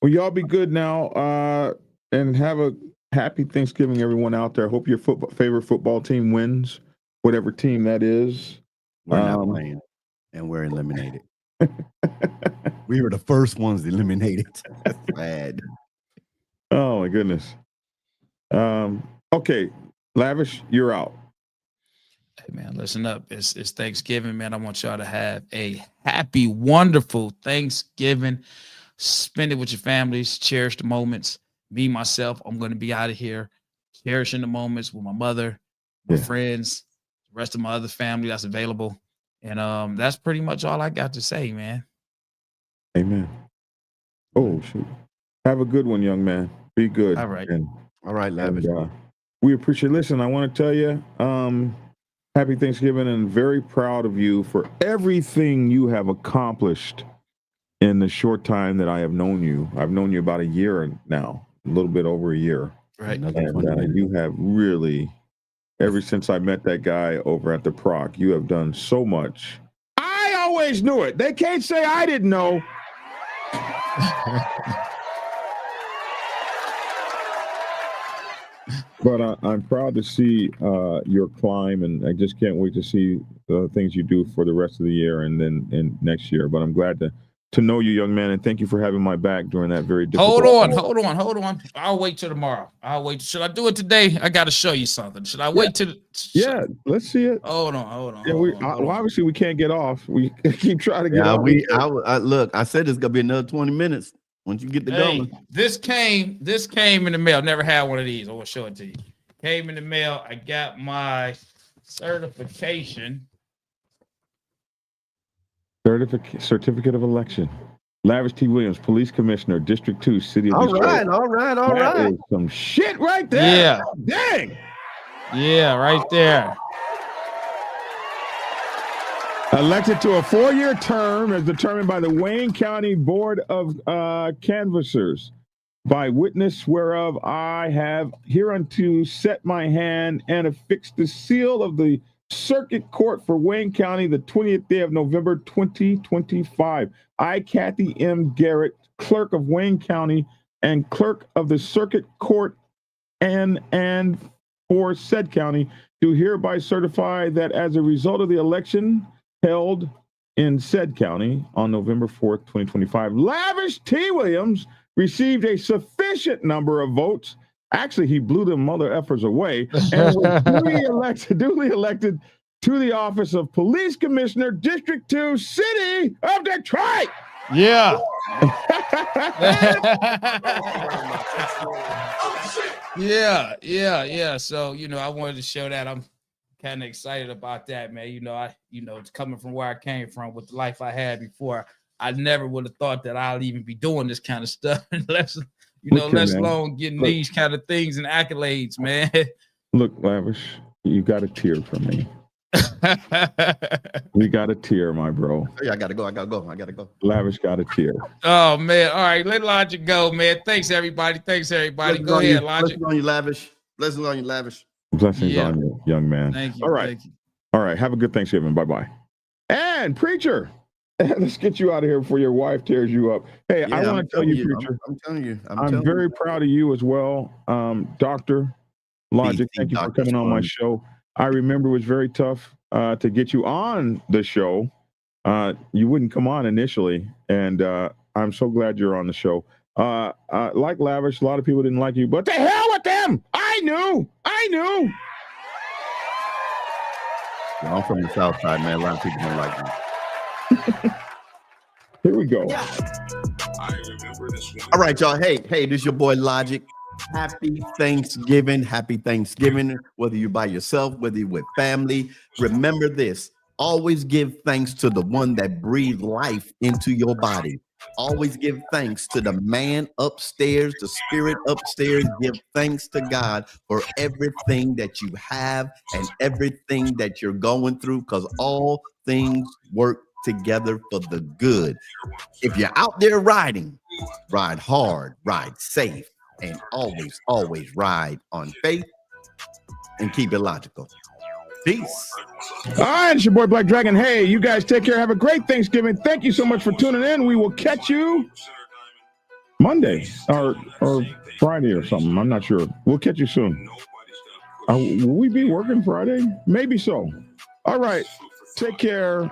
Speaker 1: Well, y'all be good now. And have a happy Thanksgiving, everyone out there. Hope your favorite football team wins, whatever team that is.
Speaker 5: We're not playing, and we're eliminated. We were the first ones eliminated. That's sad.
Speaker 1: Oh my goodness. Okay, Lavish, you're out.
Speaker 4: Hey man, listen up. It's Thanksgiving, man. I want y'all to have a happy, wonderful Thanksgiving. Spend it with your families. Cherish the moments. Me, myself, I'm going to be out of here cherishing the moments with my mother, my friends, the rest of my other family that's available. And that's pretty much all I got to say, man.
Speaker 1: Amen. Oh, shoot. Have a good one, young man. Be good.
Speaker 4: All right.
Speaker 5: All right, Lavish.
Speaker 1: We appreciate. Listen, I want to tell you, happy Thanksgiving, and very proud of you for everything you have accomplished in the short time that I have known you. I've known you about a year now, a little bit over a year.
Speaker 4: Right.
Speaker 1: And you have really, ever since I met that guy over at the Proc, you have done so much. I always knew it. They can't say I didn't know. But I'm proud to see your climb, and I just can't wait to see the things you do for the rest of the year and then in next year. But I'm glad to know you, young man, and thank you for having my back during that very difficult.
Speaker 4: Hold on. I'll wait till tomorrow. Should I do it today? I got to show you something. Should I wait till?
Speaker 1: Yeah, let's see it.
Speaker 4: Hold on.
Speaker 1: Yeah, well, obviously we can't get off. We keep trying to get off.
Speaker 5: Look, I said it's gonna be another 20 minutes once you get the going.
Speaker 4: This came in the mail. Never had one of these. I will show it to you. Came in the mail. I got my certification.
Speaker 1: Certificate of election. Lavish T. Williams, Police Commissioner, District 2, City of Detroit.
Speaker 5: All right.
Speaker 1: That is some shit right there.
Speaker 4: Yeah.
Speaker 1: Dang.
Speaker 4: Yeah, right there.
Speaker 1: Elected to a 4-year term as determined by the Wayne County Board of Canvassers. By witness whereof I have hereunto set my hand and affixed the seal of the Circuit Court for Wayne County the 20th day of November 2025. I, Kathy M. Garrett, Clerk of Wayne County and Clerk of the Circuit Court and for said county, do hereby certify that as a result of the election held in said county on November 4th, 2025, Lavish T. Williams received a sufficient number of votes. Actually, he blew them mother effers away and was duly elected to the office of Police Commissioner, District 2, City of Detroit.
Speaker 4: Yeah. Yeah. So, I wanted to show that. I'm kind of excited about that, man. It's coming from where I came from with the life I had before. I never would have thought that I'll even be doing this kind of stuff unless alone getting these kind of things and accolades, man.
Speaker 1: Look, Lavish, you got a tear from me. We got a tear, my bro.
Speaker 5: Yeah, I gotta go.
Speaker 1: Lavish got a tear.
Speaker 4: Oh man. All right, let Logic go, man. Thanks everybody. Go ahead, Logic.
Speaker 5: Blessings on you, Lavish. Blessings on you, Lavish.
Speaker 1: Blessings on you, young man.
Speaker 4: Thank you.
Speaker 1: All right. All right. Have a good Thanksgiving. Bye-bye. And Preacher, let's get you out of here before your wife tears you up. Hey, I want to tell you, Preacher.
Speaker 5: I'm telling you.
Speaker 1: I'm very proud of you as well. Dr. Logic, thank you for coming on my show. I remember it was very tough to get you on the show. You wouldn't come on initially, and I'm so glad you're on the show. Like Lavish, a lot of people didn't like you, but the hell with them! I knew.
Speaker 5: Yeah, I'm from the South Side, man. A lot of people don't like me.
Speaker 1: Here we go.
Speaker 3: I remember this one.
Speaker 5: All right, y'all. Hey, this your boy Logic. Happy Thanksgiving. Happy Thanksgiving. Whether you're by yourself, whether you're with family, remember this. Always give thanks to the one that breathed life into your body. Always give thanks to the man upstairs, the spirit upstairs. Give thanks to God for everything that you have and everything that you're going through, because all things work together for the good. If you're out there riding, ride hard, ride safe, and always ride on faith and keep it logical. Peace.
Speaker 1: All right, it's your boy Black Dragon. Hey, you guys take care. Have a great Thanksgiving. Thank you so much for tuning in. We will catch you Monday or Friday or something. I'm not sure. We'll catch you soon. Will we be working Friday? Maybe so. All right. Take care.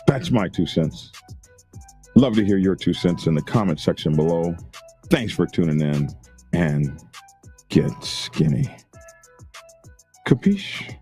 Speaker 1: That's my 2 cents. Love to hear your 2 cents in the comment section below. Thanks for tuning in, and get skinny. Capiche?